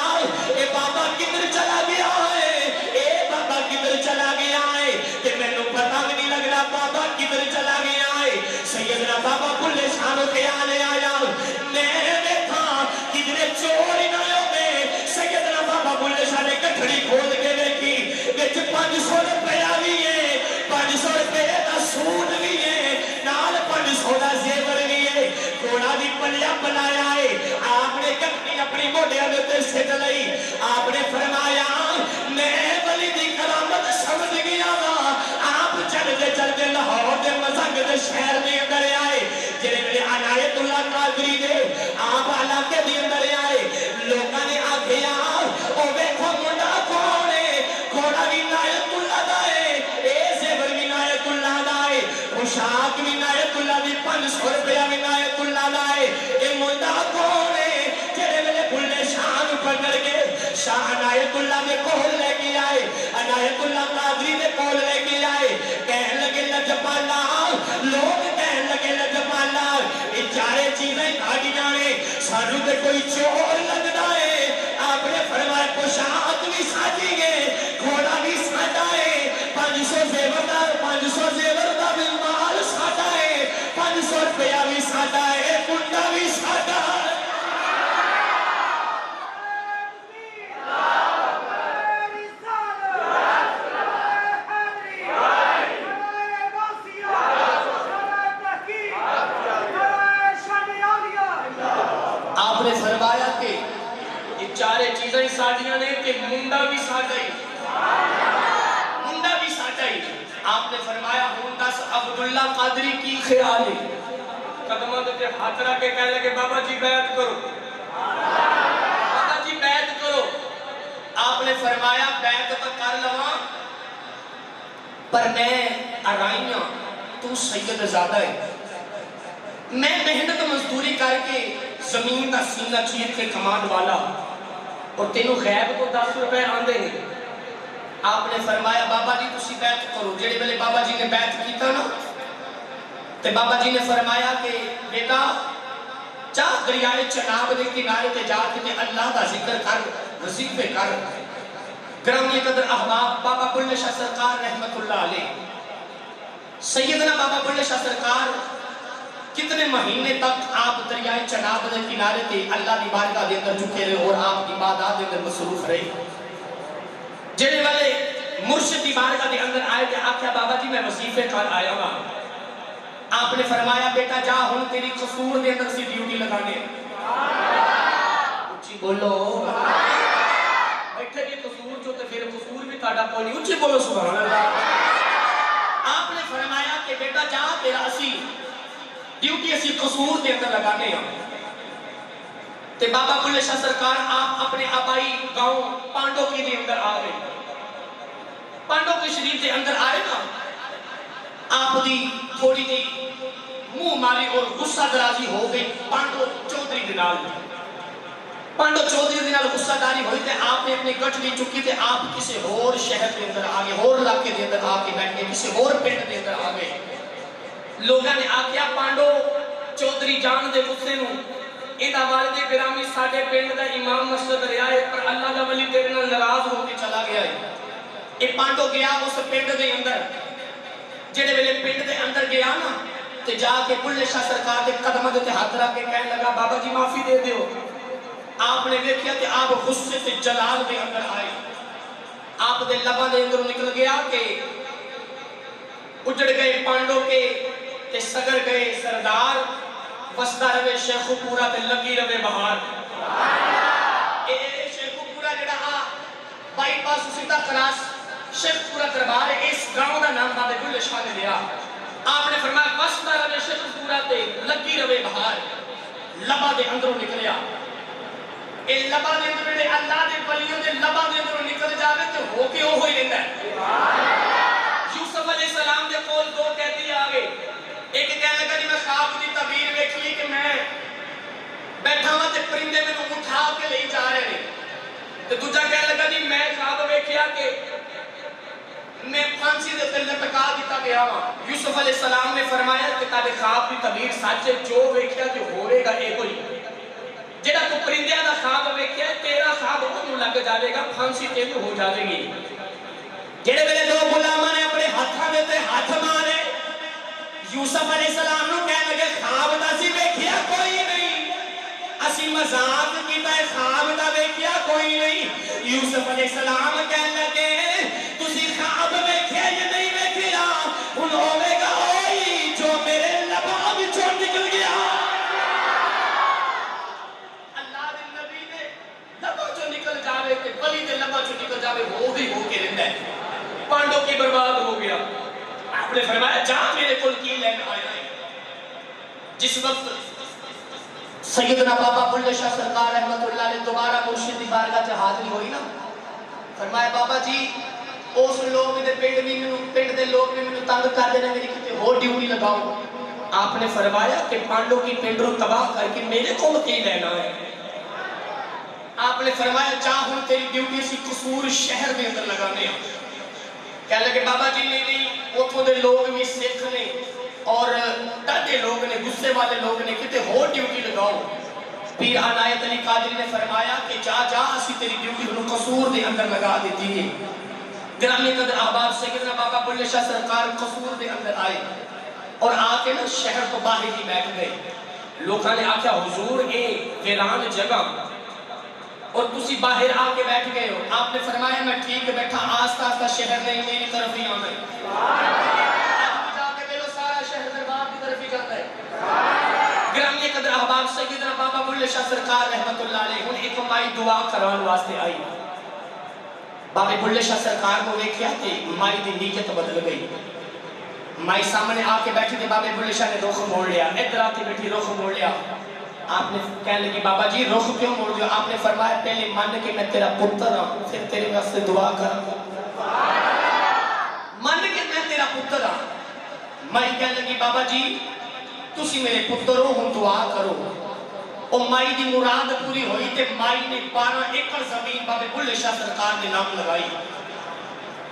اے بابا کدھر چلا گیا ہے اے بابا کدھر چلا گیا ہے تے مینوں پتہ بھی نہیں لگ رہا بابا کدھر چلا گیا ہے سیدنا بابا بلے شاہ نوں خیال آیا میں دیکھا کدھر چور ہی نہ ہوے سیدنا بابا بلے شاہ نے کٹھڑی کھول کے دیکھی وچ 500 روپیہ بھی ہے 500 روپے دا سوٹ بھی ہے نال 500 دا زیور بھی ہے گھوڑا بھی پلیا بنایا ہے آپ نے کپڑی اپنی موڈیاں دے تے سٹ لئی آپ نے فرمایا میں ولی دی کرامت سمجھ گیا وا آپ چلتے لاہور دے مذہب دے شہر دے اندر آئے جڑے میرے عنایت اللہ قادری دے آپ علاقے دے اندر آئے لوکاں نے آکھیا او ویکھو منڈا کون ہے گھوڑا بھی عنایت اللہ دا ہے اے زیور بھی عنایت اللہ دا ہے پوشاک بھی عنایت اللہ دی 500 روپیہ بھی عنایت اللہ دا ہے اے منڈا کون ہے جڑے میرے بلے شاہ نوں پکڑ کے شاہ عنایت اللہ دے کول لے کے آئے عنایت اللہ قادری دے کول لے کے آئے کہنے لگے لجپالا لوگ کہنے لگے لجپالا یہ چارے چیزیں کھاڑیاں نے سانوں تے کوئی چور لگدا ہے آپ نے فرمایا پوشاک بھی ساجی گے گھوڑا بھی ساڈا ہے 500 زیور دا بھی مال ساڈا ہے 500 روپیہ بھی ساڈا ہے کنڈا بھی ساڈا ہے چارے چیزیں ساڑیاں نے کہ منڈا بھی ساڑائی منڈا بھی ساڑائی آپ نے فرمایا ہوندا سے عبداللہ قادری کی خیال ہے قدمہ دے ہاتھ رکھ کے کہہ لگے بابا جی بیعت کرو بابا جی بیعت کرو آپ نے فرمایا بیعت تو کر لواں پر میں ارائیاں تو سید زیادہ ہے میں محنت مزدوری کر کے زمین دا سینہ چیر کے کمان والا اور تینوں غیب کو 10 روپے آندے نہیں آپ نے فرمایا بابا جی تسی بیعت کرو جڑے ویلے بابا جی نے بیعت کیتا نا تے بابا جی نے فرمایا کہ بیٹا چاہ دریائے چناب دے کنارے تے جا کے اللہ دا ذکر کر وظیفے کر گرامی قدر احباب بابا بلے شاہ سرکار رحمت اللہ علیہ سیدنا بابا بلے شاہ سرکار کتنے مہینے تک آپ دریائے چناب دے کنارے تے اللہ دی بارگاہ دے اندر جھکے رہے اور آپ عبادات دے اندر مصروف رہے جڑے والے مرشد دی بارگاہ دے اندر آئے تے آکھیا بابا جی میں وظیفے کر آیا ہوں آپ نے فرمایا بیٹا جا ہن تیری قصور دے اندر سی ڈیوٹی لگانے اچھی بولو بیٹھے بھی قصور جو تے پھر قصور بھی تہاڈا کوئی نہیں اچھی بولو سبحان اللہ آپ نے فرمایا کہ بیٹا جا تیرا اسی ڈیوٹی اسی قصور دے اندر لگانے ہیں تے بابا بلے شاہ سرکار آپ اپنے آبائی گاؤں پانڈو کی دے اندر آ گئے پانڈو کی شریف دے اندر آئے نا آپ دی تھوڑی دی منہ ماری اور غصہ درازی ہو گئی پانڈو چودری دنال پانڈو چودری دنال غصہ داری ہوئی تے آپ نے اپنی گٹھ لی چکی تے آپ کسی اور شہر دے اندر آگے اور علاقے دے اندر آگے بیٹھ گئے کسی اور پنڈ دے اندر آگے لوگاں نے آکھیا پانڈو چودری جان دے غصے نو ایدہ والد گرامی ساڑھے پنڈ دا امام مسجد رہا ہے پر اللہ دا ولی تیرے نال ناراض ہو کے چلا گیا ہے اے پانڈو گیا اس پنڈ دے اندر جڑے ویلے پنڈ دے اندر گیا نا تے جا کے بلے شاہ سرکار دے قدم دے ہاتھ رکھ کے کہنے لگا بابا جی معافی دے دیو آپ نے دیکھیا کہ آپ غصے سے جلال دے اندر آئے آپ دے لبا دے اندر نکل گیا کہ اجڑ گئے پانڈو کے تے سگر گئے سردار وسدا روے شیخو پورا تے لگی روے بہار اے شیخو پورا جڑا آ بائی پاس سیدھا کراس شیخ پورا دربار ہے اس گاؤں دا نام بابے بلے شاہ نے دیا آپ نے فرمایا وسدا روے شیخو پورا تے لگی روے بہار لبا دے اندروں نکلیا اے لبا دے اندروں دے اللہ دے ولیوں دے لبا دے اندروں نکل جاوے تے ہو کے وہ ہوئی رہندا ہے یوسف علیہ السلام دے کول دو کہتی آگے ایک کہنے لگا جی میں خواب دی تعبیر ویکھ لی کہ میں بیٹھا ہوں تے پرندے میں اٹھا کے لے جا رہے ہیں تے دوجا کہنے لگا جی میں خواب ویکھیا کہ میں پھانسی دے تے لٹکا دتا گیا ہوں یوسف علیہ السلام نے فرمایا کہ تاڈے خواب دی تعبیر سچ ہے جو ویکھیا کہ ہوے گا اے کوئی جڑا تو پرندیاں دا خواب ویکھیا تیرا خواب اونوں لگ جاوے گا پھانسی تینوں ہو جاوے گی جڑے ویلے دو غلاماں نے اپنے ہاتھاں دے تے ہاتھ مارے یوسف علیہ السلام نو کہنے لگے خواب دا سی ویکھیا کوئی نہیں اسی مذاق کیتا ہے خواب دا ویکھیا کوئی نہیں یوسف علیہ السلام کہنے لگے تسی خواب ویکھیا یا نہیں ویکھیا ہن ہوے گا اوہی جو میرے لباں وچوں نکل گیا اللہ دے نبی دے لباں چوں نکل جاوے تے ولی دے لباں چوں نکل جاوے وہ بھی ہو کے رہندا ہے پانڈو کی برباد ہو گیا آپ نے فرمایا جا میرے کل کی لین آیا ہے جس وقت سیدنا بابا بلے شاہ سرکار رحمت اللہ علیہ دوبارہ مرشد دی بارگاہ سے حاضری ہوئی نا فرمایا بابا جی اس لوگ دے پنڈ دے لوگ بھی میں تنگ کر دینا میری کتے ہو ڈیوٹی لگاؤ آپ نے فرمایا کہ پانڈو کی پنڈ رو تباہ کر کے میرے کل کی لینا ہے آپ نے فرمایا چاہوں تیری ڈیوٹی سی قصور شہر میں اندر لگانے ہیں کہنے لگے بابا جی نہیں اتھوں دے لوگ بھی سکھ نے اور ڈاڈے لوگ نے غصے والے لوگ نے کتے ہو ڈیوٹی لگاؤ پیر عنایت علی قادری نے فرمایا کہ جا اسی تیری ڈیوٹی انہوں قصور دے اندر لگا دیتی ہے گرامی قدر احباب سیدنا بابا بلے شاہ سرکار قصور دے اندر آئے اور آ کے نا شہر تو باہر ہی بیٹھ گئے لوگوں نے آکھیا حضور اے ویران جگہ اور تسی باہر آ کے بیٹھ گئے ہو آپ نے فرمایا میں ٹھیک بیٹھا آستا آستا شہر نہیں میری طرف ہی آنا ہے جا کے بیلو سارا شہر دربار کی طرف ہی جاتا ہے گرامی قدر احباب سیدنا بابا بلے شاہ سرکار رحمت اللہ علیہ ان ایک مائی دعا کران واسطے آئی بابا بلے شاہ سرکار کو دیکھیا کہ مائی دی نیت بدل گئی مائی سامنے آ کے بیٹھی تھے بابا بلے شاہ نے رخ موڑ لیا ادھر آ کے بیٹھی رخ موڑ لیا آپ نے کہنے لگی بابا جی رخ کیوں موڑ دیا آپ نے فرمایا پہلے مان کے میں تیرا پتر ہوں پھر تیرے واسطے دعا کروں مان کے میں تیرا پتر ہوں مائی کہنے لگی بابا جی تسی میرے پتر ہو ہوں دعا کرو اور مائی دی مراد پوری ہوئی تے مائی نے 12 ایکڑ زمین بابے بلے شاہ سرکار نے نام لگائی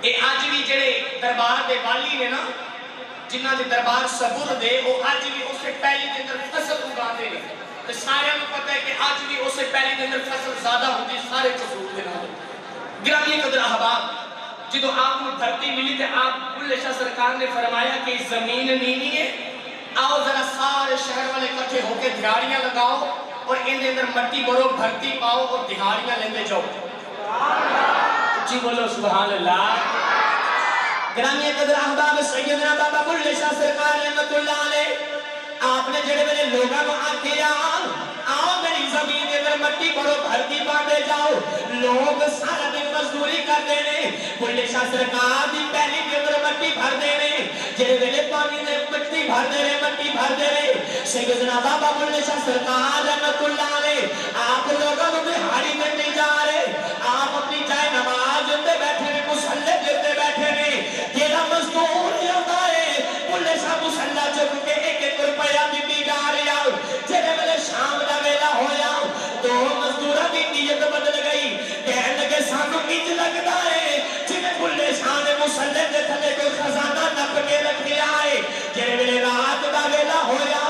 اے آج بھی جڑے دربار دے والی نے نا جنہ دے دربار صبر دے وہ آج بھی اسے پہلی دن در فصل اگا دے تو سارے ہمیں پتہ ہے کہ آج بھی اسے پہلی دن در فصل زیادہ ہوتی سارے قصور دینا ہو گرامی قدر احباب جدو آپ کو دھرتی ملی تھے آپ بلے شاہ سرکار نے فرمایا کہ زمین نینی ہے آؤ ذرا سارے شہر والے کٹھے ہو کے دھیاریاں لگاؤ اور ان دے اندر مٹی بھرو بھرتی پاؤ اور دھیاریاں لیندے جاؤ جی بولو سبحان اللہ گرامی قدر احباب سیدنا بابا بلے شاہ سرکار رحمت اللہ علیہ آپ نے جڑے میرے لوگاں کو آکھے آؤ میری زمین دے اندر مٹی بھرو بھرتی باندے جاؤ لوگ سارا دن مزدوری کر دینے بلے شاہ سرکار دی پہلی دے اندر مٹی بھر دینے جڑے ویلے پانی دے مٹی بھر دینے سیدنا بابا بلے شاہ سرکار رحمت اللہ علیہ آپ لوگوں کو دہاڑی دیتے جا رہے آپ اپنی جائے نماز دے بیٹھے نے مصلی دیتے بیٹھے نے تیرا مزدور ہوتا ہے بلے شاہ مصلی چک کے ایک روپیہ دیتی جا رہی آؤ جڑے ویلے شام دا ویلا ہویا تو مزدوراں دی نیت بدل گئی کہنے لگے سانو انج لگدا ہے جویں بلے شاہ نے مصلی دے تھلے کوئی خزانہ نپ کے رکھیا ہے جڑے ویلے رات دا ویلا ہویا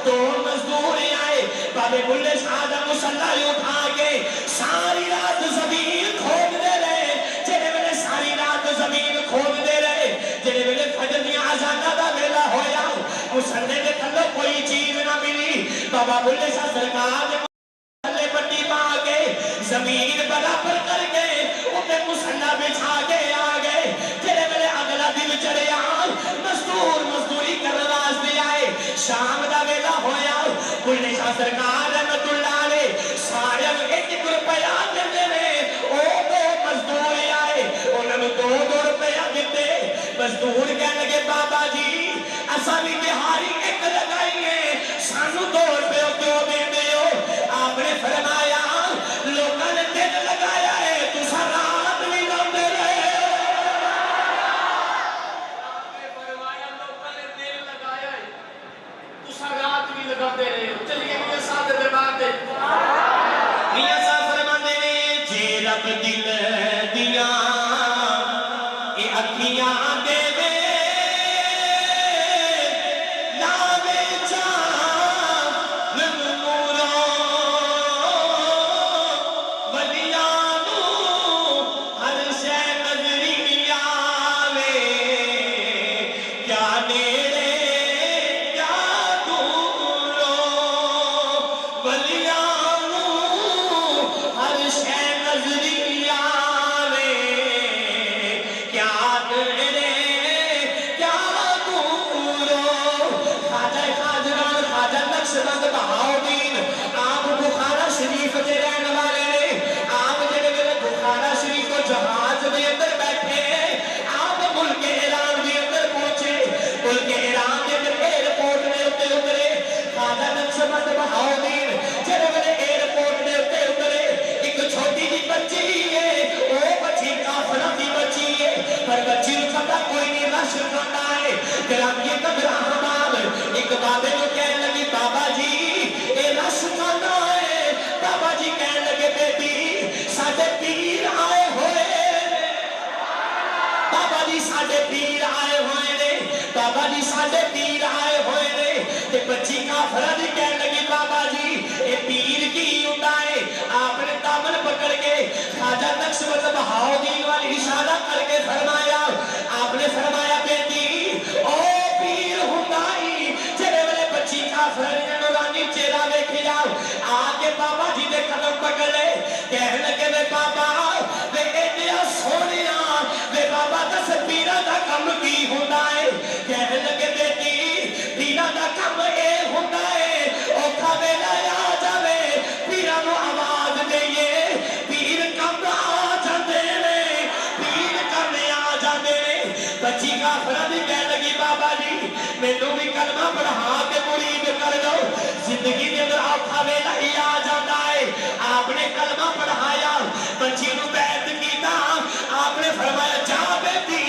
تو مزدور آئے بابے بلے شاہ دا مصلی اٹھا کے ساری رات زمین کھود دے رہے جڑے ویلے ساری رات زمین کھود دے رہے جڑے ویلے فجر دی اذان دا ویلا ہویا مصلی دے تھلے کوئی چیز نہ ملی بابا بلے شاہ سرکار نے تھلے پٹی پا کے زمین برابر کر کے اوتے مصلی بچھا کے آ گئے جڑے ویلے اگلا دن چڑھیا مزدور شام دا ویلا ہویا بلے شاہ سرکار رحمت اللہ علیہ سارے ایک روپیہ دیندے نے او دو مزدور آئے انہوں نے دو روپیہ دیتے مزدور کہنے لگے بابا جی اساں بھی دہاڑی ایک لگائیے سانو 2 روپے کیوں دے دیو آپ نے فرمایا لوگوں نے دل لگایا ہے تسا رات بھی لاندے رہے آپ نے فرمایا لوگوں نے دل لگایا ہے تسا رات بھی لگاندے رہے چلیے میاں صاحب دے دربار تے میاں صاحب فرماندے نے جے رب دل دیاں اے اکھیاں دے دے لاوے چاند نوروں ولیاں نوں ہر شے نظری آوے کیا نیڑے کیا دوروں ولیاں نوں ہر شے نظری آوے کیا نیڑے کیا دوروں خواجہ خواجگان خواجہ نقشبند بہاؤدین آپ بخارا شریف کے رہنے والے نے آپ جڑے ویلے بخارا شریف کو جہاز دے اندر بیٹھے آپ ملک ایران دے اندر پہنچے ملک ایران دے اندر ایئرپورٹ دے اوتے اترے خواجہ نقشبند بہاؤدین جڑے ویلے ایئرپورٹ دے اوتے اترے ایک چھوٹی جی بچی ہے وہ بچی کافروں کی بچی ہے پر بچی نوں پتہ کوئی نہیں رش کرنا ہے گرامی قدر احباب ایک بابے کو کہنے لگی بابا جی اے رش کرنا ہے بابا جی کہنے لگے بیٹی ساڈے پیر آئے ہوئے بابا جی ساڈے پیر آئے ہوئے نے بابا جی ساڈے پیر آئے ہوئے نے تے بچی کافرہ دی کہنے لگی بابا جی اے پیر کی ہوندا ہے آپ نے دامن پکڑ کے خواجہ نقشبند بہاؤدین والی اشارہ کر کے فرمایا آپ نے فرمایا بیٹی او پیر ہوندا ہی جڑے ویلے بچی کافرہ نے نورانی چہرہ ویکھیا آ کے بابا جی دے قدم پکڑ لے کہنے لگے وے بابا وے ایڈیا سونیا وے بابا دس پیرا دا کم کی ہوندا ہے کہنے لگے بیٹی پیرا دا کم اے ہوندا ہے اوکھا ویلا آ جاوے پیرا نو آواز دئیے پیر کم آ جاندے نے پیر کم آ جاندے نے بچی کافرہ دی کہنے لگی بابا جی مینوں بھی کلمہ پڑھا کے مرید کر دو زندگی دے اندر اوکھا ویلا ہی آ جاندا ہے آپ نے کلمہ پڑھایا بچی نو بیعت کیتا آپ نے فرمایا جا بیٹی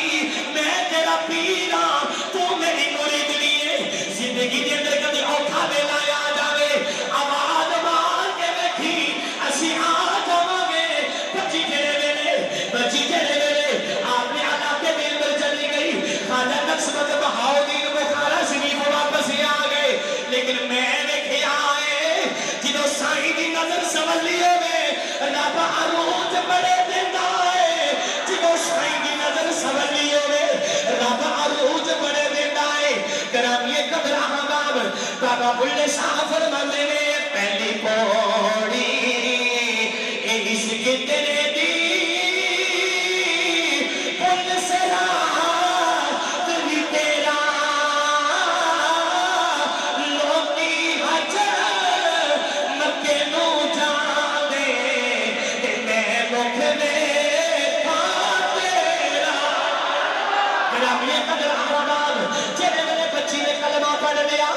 میں تیرا پیر ہاں تو میری مرید لیے زندگی دے اندر کبھی اوکھا ویلا آ جاوے آواز مار کے بیٹھی اسی آ جاواں گے بچی تیرے ویلے آپ نے علاقے دے اندر چلی گئی خواجہ نقشبند بہاؤدین بخارا شریف واپس ہی آ گئے لیکن میں ویکھیا ہے جدوں سائیں دی نظر سمجھ لیے میں رب عروج بڑے دیندا ہے جدوں سائیں دی نظر سمجھ لیے میں رب عروج بڑے دیندا ہے گرامی قدر احباب بابا بلے شاہ فرماندے نے پہلی پوڑی اے عشق تیرے دی پل سرات بھی تیرا لوکی حج مکے نو جان دے میں مکھ دیکھا تیرا گرامی قدر احباب جڑے میرے بچی نے کلمہ پڑھ لیا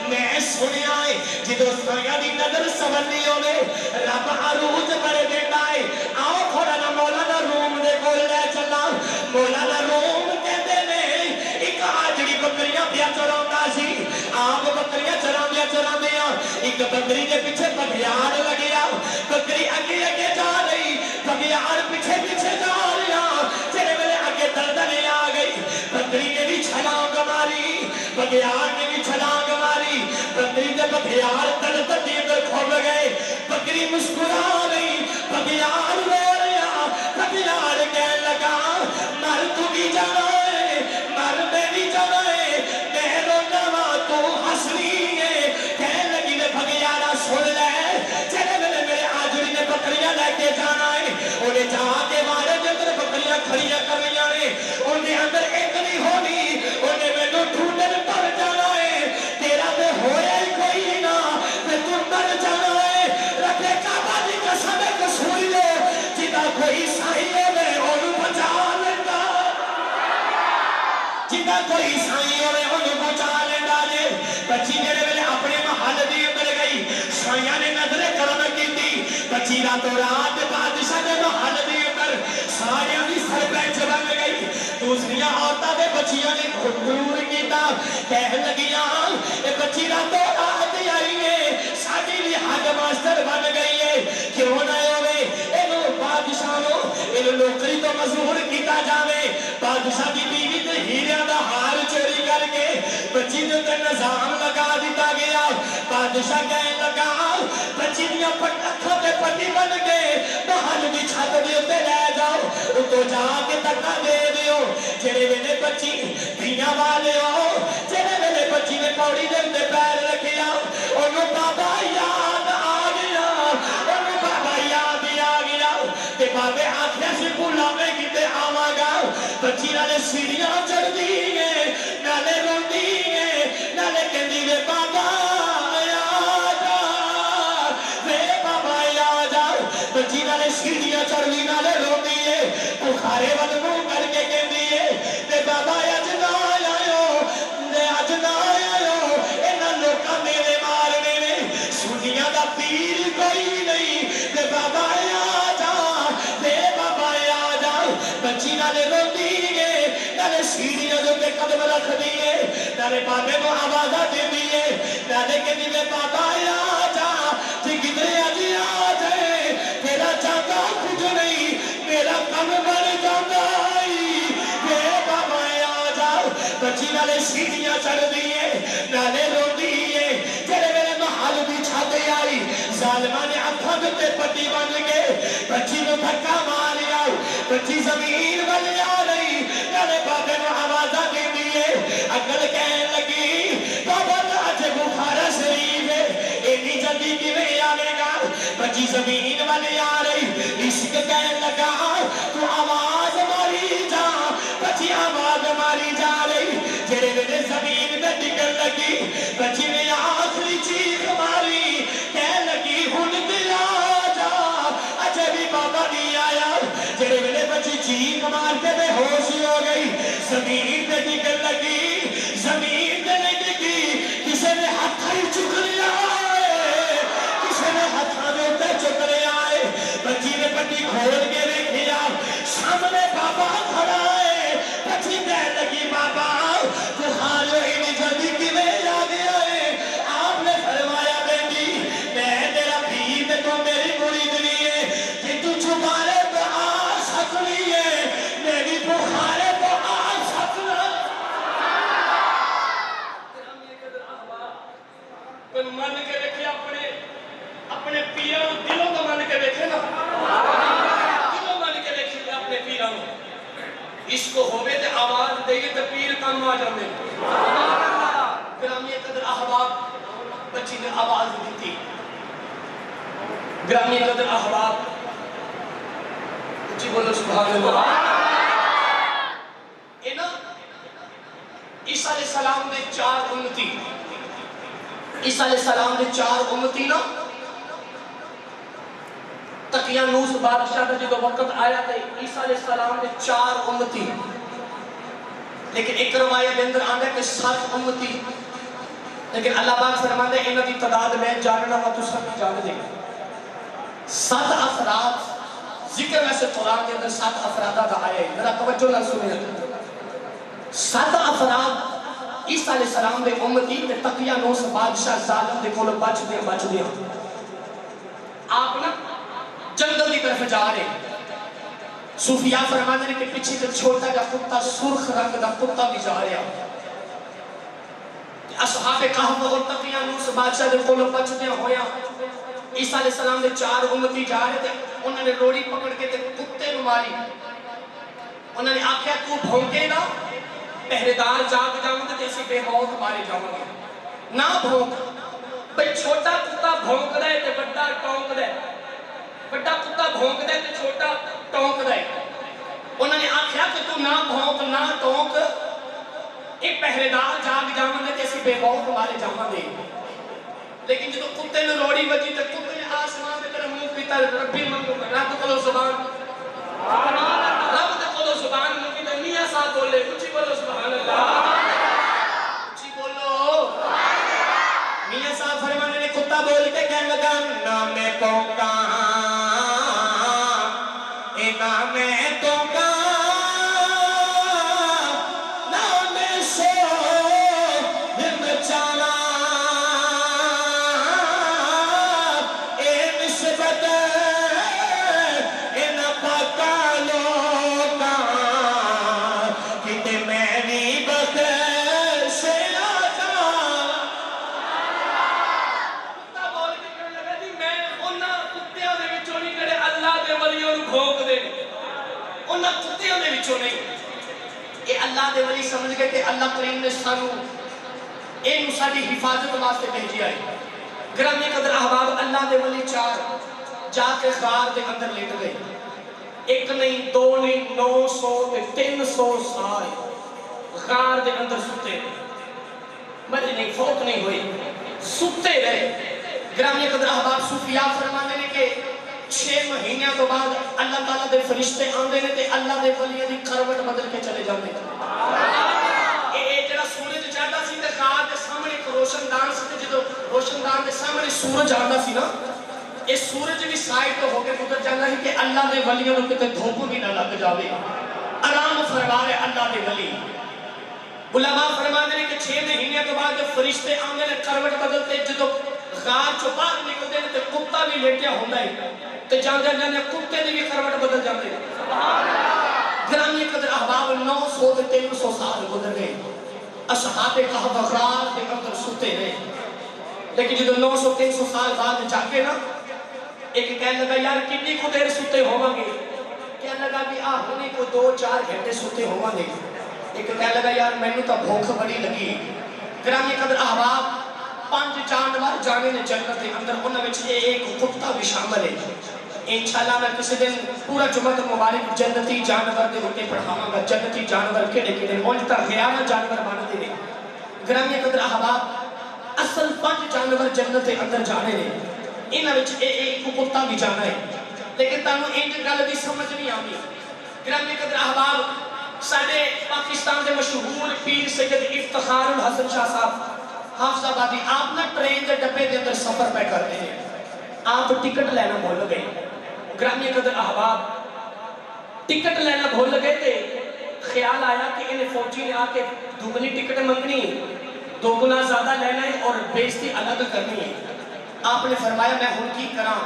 میں سنیا ہے جدو سایہ دی نظر سمجھنی ہوئے رب عروج بڑے دیتا ہے آؤ تھوڑا نا مولانا روم دے کول لے چلا مولانا روم کہتے نے ایک آجڑی بکریاں پیا چراؤندا سی آپ بکریاں چران دیا ایک بکری کے پیچھے بگیار لگیا بکری اگے اگے جا رہی بگیار پیچھے پیچھے جا رہا چلے میرے آگے دردنے آ گئی بکری نے بھی چھلانگ ماری بگیار نے بھی چھلانگ ماری بکری نے بگیار دردن دے اندر کھول گئے بکری مسکرا رہی بگیار رو رہا بگیار کہنے لگا مر تو بھی جانا ہے مر میں بھی جانا ہے میں رونا وا تو ہنسنی ہے کہنے لگی نے بگیارا سن لے چلے میرے آجڑی نے بکریاں لے کے جانا ہے انہیں جا کے مارے کے اندر بکریاں کھڑیاں کر رہی نے انہیں اندر ایک نہیں ہونی انہیں میں نے ڈھونڈن پر جانا ہے تیرا میں جدا کوئی عیسائی ہوئے انہوں بچا لینا جے بچی جڑے ویلے اپنے محل دی اندر گئی سائیاں نے نظر کرم کی تھی بچی راتوں رات بادشاہ نے محل دی اندر سائیاں دی سرپنچ بن گئی دوسریاں عورتاں دے بچیاں نے دور کیتا کہہ لگیاں اے بچی راتوں رات آئی ہے ساڈی بھی حد ماسٹر بن گئی ہے کیوں نہ ہوئے انہوں بادشاہ نو انہوں نوکری تو مزور کیتا جاوے بادشاہ کی بیوی تے ہیریاں دا ہار چوری کر کے بچی دے تے نظام لگا دیتا گیا بادشاہ کہنے لگا بچی دیا اکھاں تے پٹی بن کے محل دی چھت دے تے لے جاؤ تو جا کے دھکا دے دیو جڑے ویلے بچی دھیاں والے ہو جڑے ویلے بچی نے پوڑی دے تے پیر رکھیا انہوں بابا یاد آ گیا انہوں بابا یاد آ گیا تے بابے آنکھیں سے بھولا میں کتے آواں گا بچی نالے سیڑھیاں چڑھ دی گے نالے رون دی گے نالے کہندی وے بابا یاد آ وے بابا یاد آ بچی نالے سیڑھیاں چڑھ دی نالے رون دی گے بخارے بدمو کر کے کہندی ہے تے بابا اجنا آئیو نے اجنا آئیو انہاں لوکاں میرے مارنے نے سنیاں دا پیر کوئی نہیں تے بابا یاد آ تے بابا یاد آ بچی نالے رو دیئے نالے سیڑھیاں جو تے قدم رکھ دیئے نالے بابے کو آوازہ دے دیئے نالے کہ دیئے بابا یاد آ تے کدھرے آجی آج ہے تیرا جاتا کچھ نہیں میرا کم بڑھ جاتا آئی اے بابا یاد آ بچی نالے سیڑھیاں چڑھ دیئے نالے رو دیئے جڑے میرے محل بھی چھاتے آئی ظالمہ نے اکھاں تے پٹی بن کے بچی نو دھکا ماریا بچی زمین والے آ رہی نالے بابے نو آوازہ دے دیئے اکل کہنے لگی بابا آج بخارا شریف ہے اینی جلدی کی میں آنے گا بچی زمین والے آ رہی عشق کہنے لگا تو آواز ماری جا بچی آواز ماری جا رہی جڑے میرے زمین میں ٹکر لگی بچی نے آخری چیخ ماری کہنے لگی ہن دلا جا اچھے بھی بابا نہیں آیا جڑے میرے بچی چیخ مار کے بے ہوشی ہو گئی زمین میں ٹکر لگی زمین میں نہیں ٹکی کسی نے ہتھائی چک لیا کسی نے ہتھانے ہوتے چک لیا بچی نے پٹی کھول کے دیکھیا سامنے بابا کھڑا ہے بچی کہنے لگی بابا بخار انہیں جلدی کی میں آ گیا ہے آپ نے فرمایا بیٹی میں تیرا پیر تے تو میری مرید نہیں ہے کہ تو چھپارے تو آ سکلی ہے میری بخارے تو آ سکنا کوئی من کے دیکھے اپنے پیروں دلوں کو من کے دیکھے نا دلوں من کے دیکھے اپنے پیروں اس کو ہوئے تے آواز دے گے تے پیر کم آ جانے گرامی قدر احباب بچی نے آواز دیتی گرامی قدر احباب بچی بولو سبحان اللہ اینا عیسیٰ علیہ السلام نے 4 امتی عیسیٰ علیہ السلام نے 4 امتی نا تقیانوس بادشاہ کا جو وقت آیا تھا عیسیٰ علیہ السلام نے 4 امتی لیکن ایک روایت اندر آندہ ہے کہ 7 امتی لیکن اللہ پاک فرماندے انہاں دی تعداد میں جاننا ہوا تو سب جان دے 7 افراد ذکر ویسے قرآن کے اندر 7 افرادہ کا آیا ہے میرا توجہ نہ سنے 7 افراد عیسیٰ علیہ السلام دے امتی تے تقیانوس بادشاہ ظالم دے کولو بچ دے آپ نا جنگل کی طرف جا رہے صوفیاء فرماتے ہیں کہ پیچھے ایک چھوٹا جا کتا سرخ رنگ دا کتا بھی جا رہا اصحاب کہف اور تقیانوس بادشاہ دے کولو بچدے ہویا عیسیٰ علیہ السلام دے 4 امتی جا رہے تھے انہوں نے روڑی پکڑ کے کتے نو ماری انہوں نے آکھیا تو بھونکے نا پہریدار جاگ جاؤں تے اسی بے موت مارے جاؤں گے نہ بھونک بھئی چھوٹا کتا بھونک رہے تے بڑا ٹونک رہے بڑا کتا بھونک دے تے چھوٹا ٹونک دے انہوں نے آکھیا کہ تو نہ بھونک نہ ٹونک ایک پہریدار جاگ جاؤں گے تے اسی بے موت مارے جاؤں گے لیکن جو کتے نے روڑی بجی تے کتے نے آسمان دے طرح منہ پیتا ربی منگو رب کلو زبان رب دے کلو زبان منگی تے میاں ساتھ بولے کچھ بولو سبحان اللہ اللہ دے ولی سمجھ گئے کہ اللہ کریم نے سانو اینو ساری حفاظت واسطے بھیجی آئی. گرامی قدر احباب اللہ دے ولی چار جا کے غار دے اندر لیٹ گئے. ایک نہیں دو نہیں 900 300 سال غار دے اندر ستے مرے نہیں فوت نہیں ہوئی ستے رہے. گرامی قدر احباب صوفیاء فرماتے ہیں کہ 6 مہینے تو بعد اللہ تعالیٰ دے فرشتے آندے نے تے اللہ دے ولیاں دی کروٹ بدل کے چلے جاندے. اے جڑا سورج چڑھدا سی تے غار دے سامنے ایک روشن دان سی تے جدوں روشن دان دے سامنے سورج آندا سی نا اے سورج بھی سائڈ تو ہو کے گزر جانا ہے کہ اللہ دے ولیاں نوں کتے دھوپ بھی نہ لگ جاوے. آرام فرما رہے اللہ دے ولی. علماء فرماتے ہیں کہ 6 مہینے تو بعد جب فرشتے آندے نے کروٹ بدلتے جدوں غار چوں باہر نکلتے ہیں تے کتا بھی لیٹیا ہوندا ہے تے جاندے جاندے کتے دی بھی کروٹ بدل جاندے. گرامی قدر احباب 900 تے 300 سال گزر گئے. اصحاب کہف غار دے اندر ستے رہے. لیکن جدوں 900 300 سال بعد جاگے نا ایک کہنے لگا یار کتنی کو دیر ستے ہوواں گے. کہنے لگا بھی ہونے کو 2-4 گھنٹے ستے ہوواں گے. ایک کہنے لگا یار مینوں تو بھوک بڑی لگی. گرامی قدر احباب 5 جانور جانے نے جنت کے اندر انہاں وچ ایک کتا بھی شامل ہے. انشاءاللہ میں کسی دن پورا جمعہ مبارک جنتی جانور دے اوپر پڑھاواں گا. جنتی جانور کیڑے کیڑے اونج تا 11 جانور بنتے نے. گرامی قدر احباب اصل 5 جانور جنت کے اندر جانے نے. انہاں وچ ایک کتا بھی جانا ہے. لیکن تانوں انج گل دی سمجھ نہیں آندی. گرامی قدر احباب ساڈے پاکستان دے مشہور پیر سید افتخار الحسن شاہ صاحب حافظ آبادی آپ نا ٹرین دے ڈبے دے اندر سفر پہ کرتے ہیں. آپ ٹکٹ لینا بھول گئے. گرامی قدر احباب ٹکٹ لینا بھول گئے تے خیال آیا کہ انہیں فوجی نے آ کے دگنی ٹکٹ منگنی دو گنا زیادہ لینا ہے اور بےزتی الگ کرنی ہے. آپ نے فرمایا میں ہن کی کراں.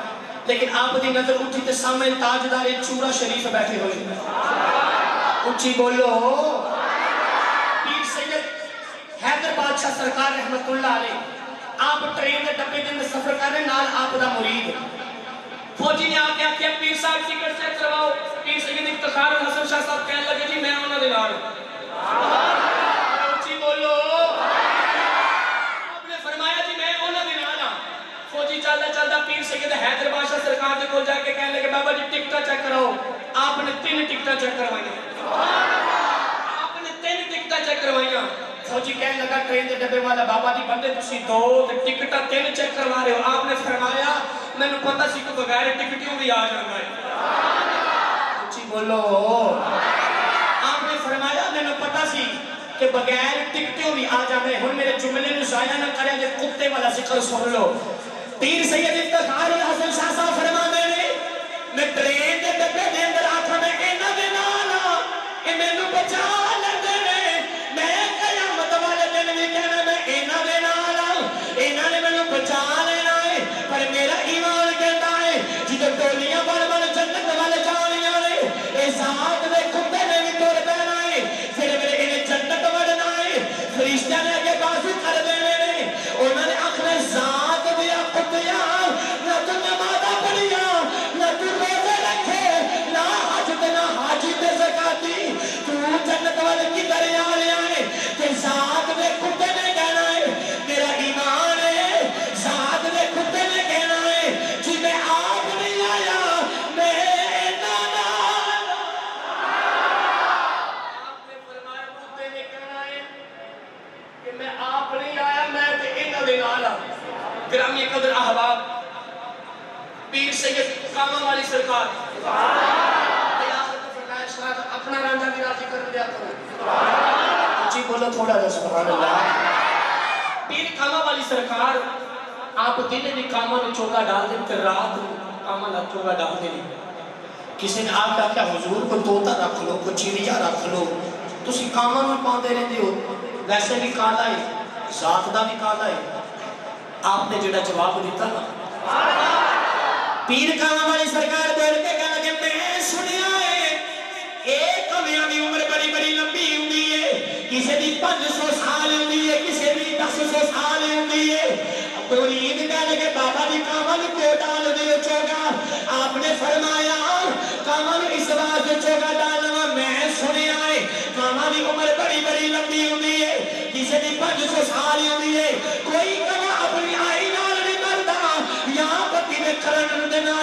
لیکن آپ دی نظر اٹھی تے سامنے تاجدار چورا شریف بیٹھے ہوئے. اچھی بولو. پیر سید حیدر بادشاہ سرکار رحمت اللہ علیہ آپ ٹرین دے ڈبے دے اندر سفر کر رہے نال آپ دا مرید. فوجی نے آ کے آخیا پیر صاحب ٹکٹ چیک کرواؤ. پیر سید افتخار الحسن شاہ صاحب کہنے لگے جی میں انہاں دے نال. اچھی بولو. آپ نے فرمایا جی میں انہاں دے نال ہاں. فوجی چلدا چلدا پیر سید حیدر بادشاہ سرکار دے کول جا کے کہنے لگے بابا جی ٹکٹاں چیک کراؤ. آپ نے 3 ٹکٹاں چیک کروائیاں. آپ نے 3 ٹکٹاں چیک کروائیاں. فوجی کہنے لگا ٹرین دے ڈبے والا بابا جی بندے تسی 2 تے ٹکٹاں 3 چیک کروا رہے ہو. آپ نے فرمایا مینوں پتہ سی کہ بغیر ٹکٹوں بھی آ جانا ہے. اچھی بولو. آپ نے فرمایا مینوں پتہ سی کہ بغیر ٹکٹوں بھی آ جانا ہے. ہن میرے جملے نوں ضائع نہ کرے تے کتے والا ذکر سن لو. پیر سید افتخار الحسن شاہ صاحب فرماندے نے میں ٹرین دے ڈبے دے اندر آکھاں میں انہاں دے نال ہاں کہ مینوں بچا لیندے نے. میں قیامت والے دن بھی کہنا میں انہاں دے نال ہاں. انہاں نے مینوں بچا لینا ہے. پر میرا ایمان کہتا ہے جدوں ٹولیاں بن بن جنت والے جانیاں نے اے ذات دے کتے نے بھی ٹر پینا ہے. پھر میرے انہیں جنت وڑنا ہے. فرشتیاں نے اگے بازو کر دینے نے. انہاں نے آخنا ذات دیا کتیاں نہ تو نمازاں پڑھیاں نہ تو روزے رکھے نہ حج تے نہ حاجی تے زکاتی تو جنت والے کدھر آ رہا ہے. کہ ذات دے کتے نے کہنا ہے میرا ایمان ہے. ذات دے کتے نے کہنا ہے جی میں آپ نہیں آیا میں انہاں نال. آپ نے فرمایا کتے نے کہنا ہے کہ میں آپ نہیں آیا میں تے انہاں دے نال ہاں. گرامی قدر احباب پیر سید کامہ والی سرکار اپنا رانجا بھی راضی کر دیا کرو. اچھی بولو تھوڑا جا سبحان اللہ. پیر کامہ والی سرکار آپ دن بھی کامہ نے چوکا ڈال دیں پھر رات کامہ نے چوکا ڈال دیں. کسی نے آپ کہا کیا حضور کو طوطا رکھ لو کو چڑیا رکھ لو تسی کامہ میں پاندے رہتے ہو ویسے بھی کالا ہے ذات دا بھی کالا ہے. آپ نے جڑا جواب دیتا نا پیر کامہ والی سرکار بول کے کہا کہ میں سنیا ہے ایک کمیاں دی عمر بڑی بڑی لمبی ہوندی ہے. کسی دی 500 سال ہوندی ہے کسی دی 1000 سال ہوندی ہے. مرید کہہ لگے بابا جی کامہ نوں کیوں ڈال دیو چوگا. آپ نے فرمایا کامہ نوں اس واسطے چوگا ڈالنا میں سنیا ہے کامہ دی عمر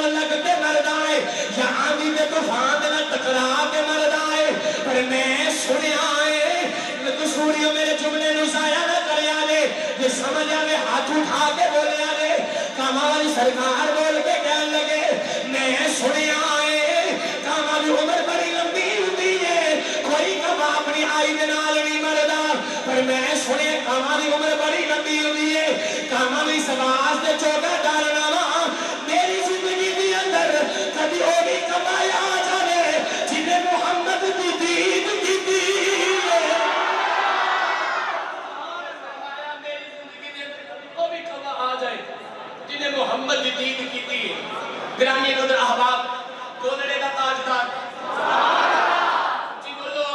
نال لگ کے مردا ہے یا آندھی دے طوفان دے نال ٹکرا کے مردا ہے پر میں سنیا ہے قصوریوں میرے جملے نو ضائع نہ کریا نے یہ سمجھ آوے ہاتھ اٹھا کے بولیا نے کاما والی سرکار بول کے کہنے لگے میں سنیا ہے کاما بھی عمر بڑی لمبی ہوتی ہے کوئی کاما اپنی آئی دے نال نہیں مردا پر میں سنیا کاما بھی عمر بڑی لمبی ہوتی ہے کاما بھی سواس دے چوکا ڈالنا وا میری زندگی دی اندر کبھی وہ بھی کمایا جانے جنہیں محمد دی دید کی دی جنہیں محمد دی دید کی تھی گرامی قدر احباب گولڑے کا تاجدار جی بولو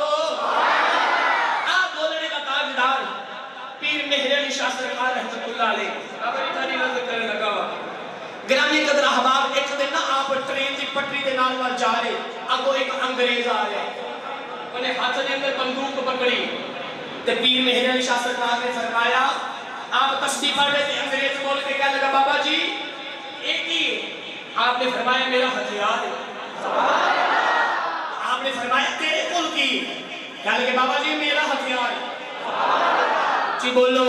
آپ گولڑے کا تاجدار پیر مہر علی شاہ سرکار رحمت اللہ علیہ اپنی تاریخ نظر کرنے لگا گرامی قدر احباب ایک دن نا آپ ٹرین دی پٹری دے نال وال جا رہے اگو ایک انگریز آ رہے انہیں ہاتھ دے اندر بندوق پکڑی تے پیر مہر علی شاہ سرکار نے فرمایا آپ تسبیح پڑھ رہے تھے انگریز بول کے کہنے لگا بابا جی ایک ہی آپ نے فرمایا میرا ہتھیار ہے آپ نے فرمایا تیرے کل کی کہنے لگے بابا جی میرا ہتھیار ہے جی بولو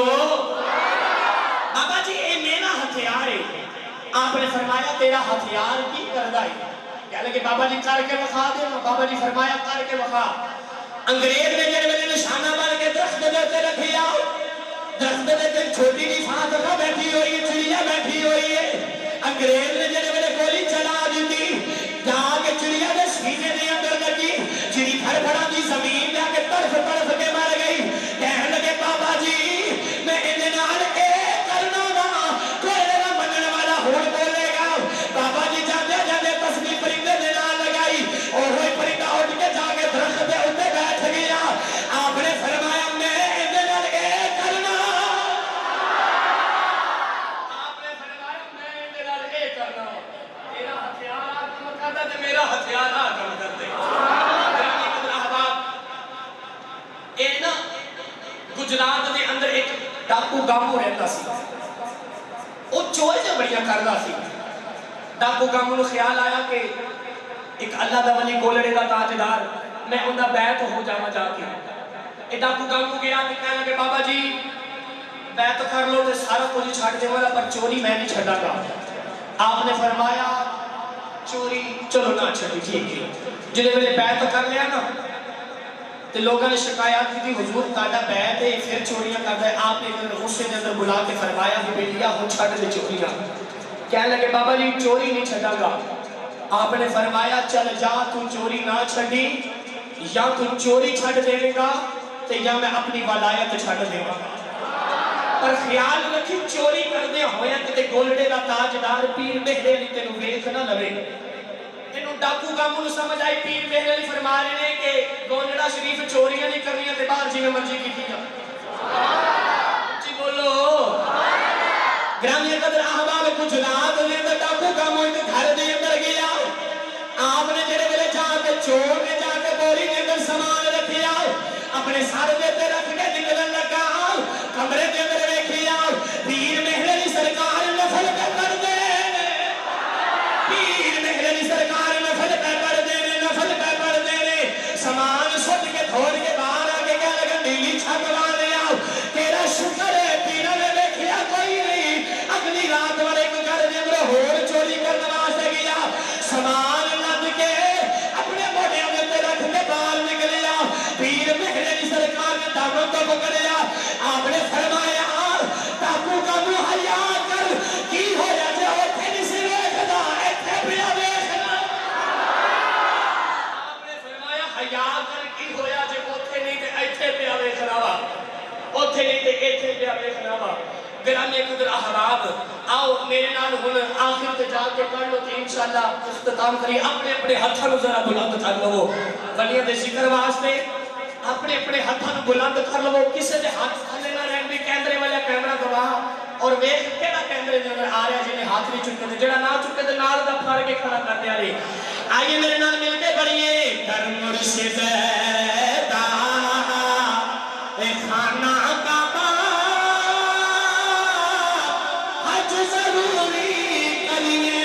بابا جی اے میرا ہتھیار ہے آپ نے فرمایا تیرا ہتھیار کی کردہ ہے کہنے لگے بابا جی کر کے وخا دے بابا جی فرمایا کر کے وخا انگریز نے جڑے میں نشانہ مار کے درخت دیتے رکھی آؤ درخت دے چھوٹی جی فاتحہ بیٹھی ہوئی ہے چڑیا بیٹھی ہوئی ہے انگریز نے جڑے میرے گولی چلا دیتی جا کے چڑیا دے سینے دے اندر لگی چڑی پھڑ پھڑا دی زمین جا کے طرف طرف کے مر گئی کہنے لگے بابا جی میں انہیں نال اے کرنا وا کوئی نہ منن والا ہون بولے گا بابا جی جاندے جاندے تسبیح پرندے دے نال لگائی اور ہوئی پرندہ اٹھ کے جا کے درخت دے اوپر بیٹھ گیا آپ نے فرمایا میں انہیں نال اے کرنا میرا ہتھیار آکم کرتے اے نا گجرات دے اندر ایک ڈاکو گامو رہتا سی وہ چوریاں بڑیاں کردا سی ڈاکو گامو نو خیال آیا کہ ایک اللہ دا ولی گولڑے دا تاجدار میں اندہ بیعت ہو جاما جا کے اے ڈاکو گامو گیا کہ کہنے لگے بابا جی بیعت کر لو تے سارا کچھ چھاڑ دے والا پر چوری میں نہیں چھڑا گا آپ نے فرمایا چوری چلو نہ چھڑی ٹھیک ہے جنہیں میں نے بیعت کر لیا نا تو لوگوں نے شکایات کی تھی حضور تاڑا بیعت ہے پھر چوریاں کرتا ہے آپ نے غصے دے اندر بلا کے فرمایا کہ بیٹیا ہوں چھڑ دے چوریاں کہنے لگے بابا جی چوری نہیں چھڑا گا آپ نے فرمایا چل جا تو چوری نہ چھڑی یا تو چوری چھڑ دے گا تو یا میں اپنی ولایت چھڑ دے گا پر خیال رکھی چوری کردے ہویا کہ گولڑے دا تاجدار پیر مہر علی تینوں ویکھ نہ لوے انہوں ڈاکو گامو نو سمجھ آئی پیر مہر علی فرما رہے ہیں کہ گولڑا شریف چوریاں نہیں کرنی تے باہر جی میں مرضی کی تھی جا جی بولو گرامی قدر احباب گجرات نے تے ڈاکو گامو تے گھر دے اندر گیا آپ نے جڑے ویلے جا کے چور نے جا کے بوری دے اندر سامان رکھیا اپنے سر دے تے رکھ کے نکلن لگا کمرے دے اندر ویکھیا پیر مہر علی سرکار نفل پہ کر دے پیر مہر علی سرکار نفل پہ کر دے نفل پہ کر دے سامان سٹ کے دھوڑ کے باہر آ کے کیا لگا نیلی چھت والے آؤ تیرا شکر ہے پیرا نے ویکھیا کوئی نہیں اگلی رات والے کو گھر دے اندر ہور چوری کرنے واسطے گیا سامان لد کے اپنے موڈیاں دے تے رکھ کے باہر نکلیا پیر مہر علی سرکار نے داموں تو پکڑیا آپ نے فرمایا ڈاکو گامو حیا کر کی ہویا جے اوتھے نہیں سی ویکھدا ایتھے پیا ویکھنا آپ نے فرمایا حیا کر کی ہویا جے اوتھے نہیں تے ایتھے پیا ویکھنا وا اوتھے نہیں تے ایتھے پیا ویکھنا وا گرامی قدر احباب آؤ میرے نال ہن آخر تے جا کے پڑھ لو تے انشاءاللہ اختتام کری اپنے اپنے ہتھاں نو ذرا بلند کر لو ولیاں دے ذکر واسطے اپنے اپنے ہتھاں نو بلند کر لو کسے دے ہاتھ تھلے نہ رہن بھی کیمرے والا کیمرہ گواہ اور ویکھ کیڑا کیمرے دے اندر آ رہا جنے ہاتھ نہیں چکے تے جڑا نہ چکے تے نال دا پھڑ کے کھڑا کر دیا رے آئیے میرے نال مل کے پڑھیے در مرشد دا اے خانہ کعبہ حج ضروری کریے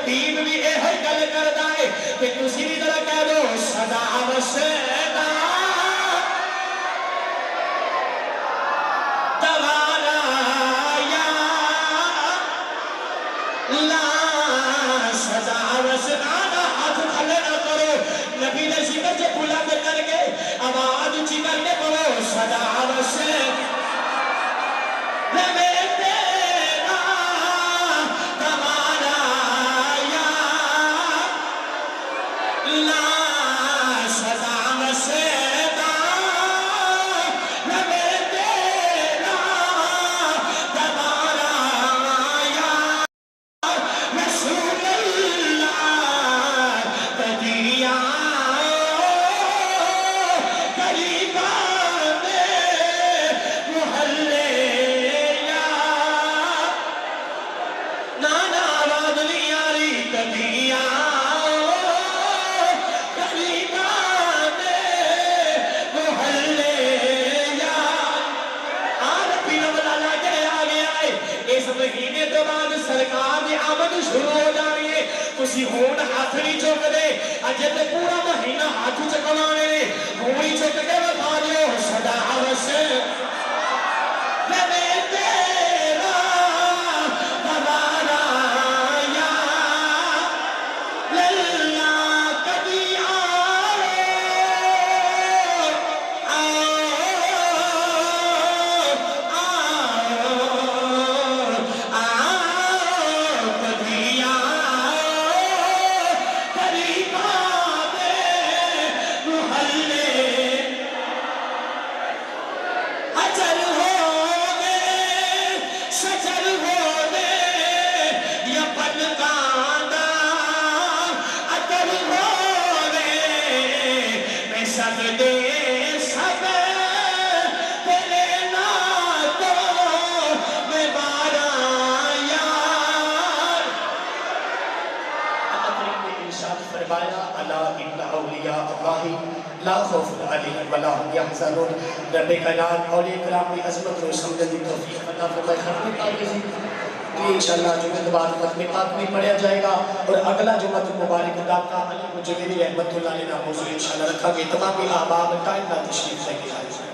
خطیب بھی یہ گل کرتا ہے کہ تسی بھی ذرا کہہ دو صدا وسدا دوارا یا لا صدا وسدا ہاتھ تھلے نہ کرو نبی نے ذکر جو بلند کر کے آواز اونچی کر کے بولو صدا وسدا سرکار دی آمد شروع ہو جانی ہے تسی ہون ہاتھ نہیں چک دے اجے تے پورا مہینہ ہاتھ چکوانے نے ہوئی چک کے بتا دیو صدا وس لبے تیرا دوارا یا للہ کبھی لا خوف علیہم ولا هم یحزنون رب کائنات اولیاء کرام کی عظمت کو سمجھنے کی توفیق عطا فرمائے ختم تعریفی کہ انشاءاللہ جمعہ دوبارہ ختم پاک پڑھا جائے گا اور اگلا جمعہ مبارک داتا علی مجویری رحمت اللہ علیہ موضوع انشاءاللہ رکھا گے تمام احباب ٹائم نہ تشریف لے کے آئے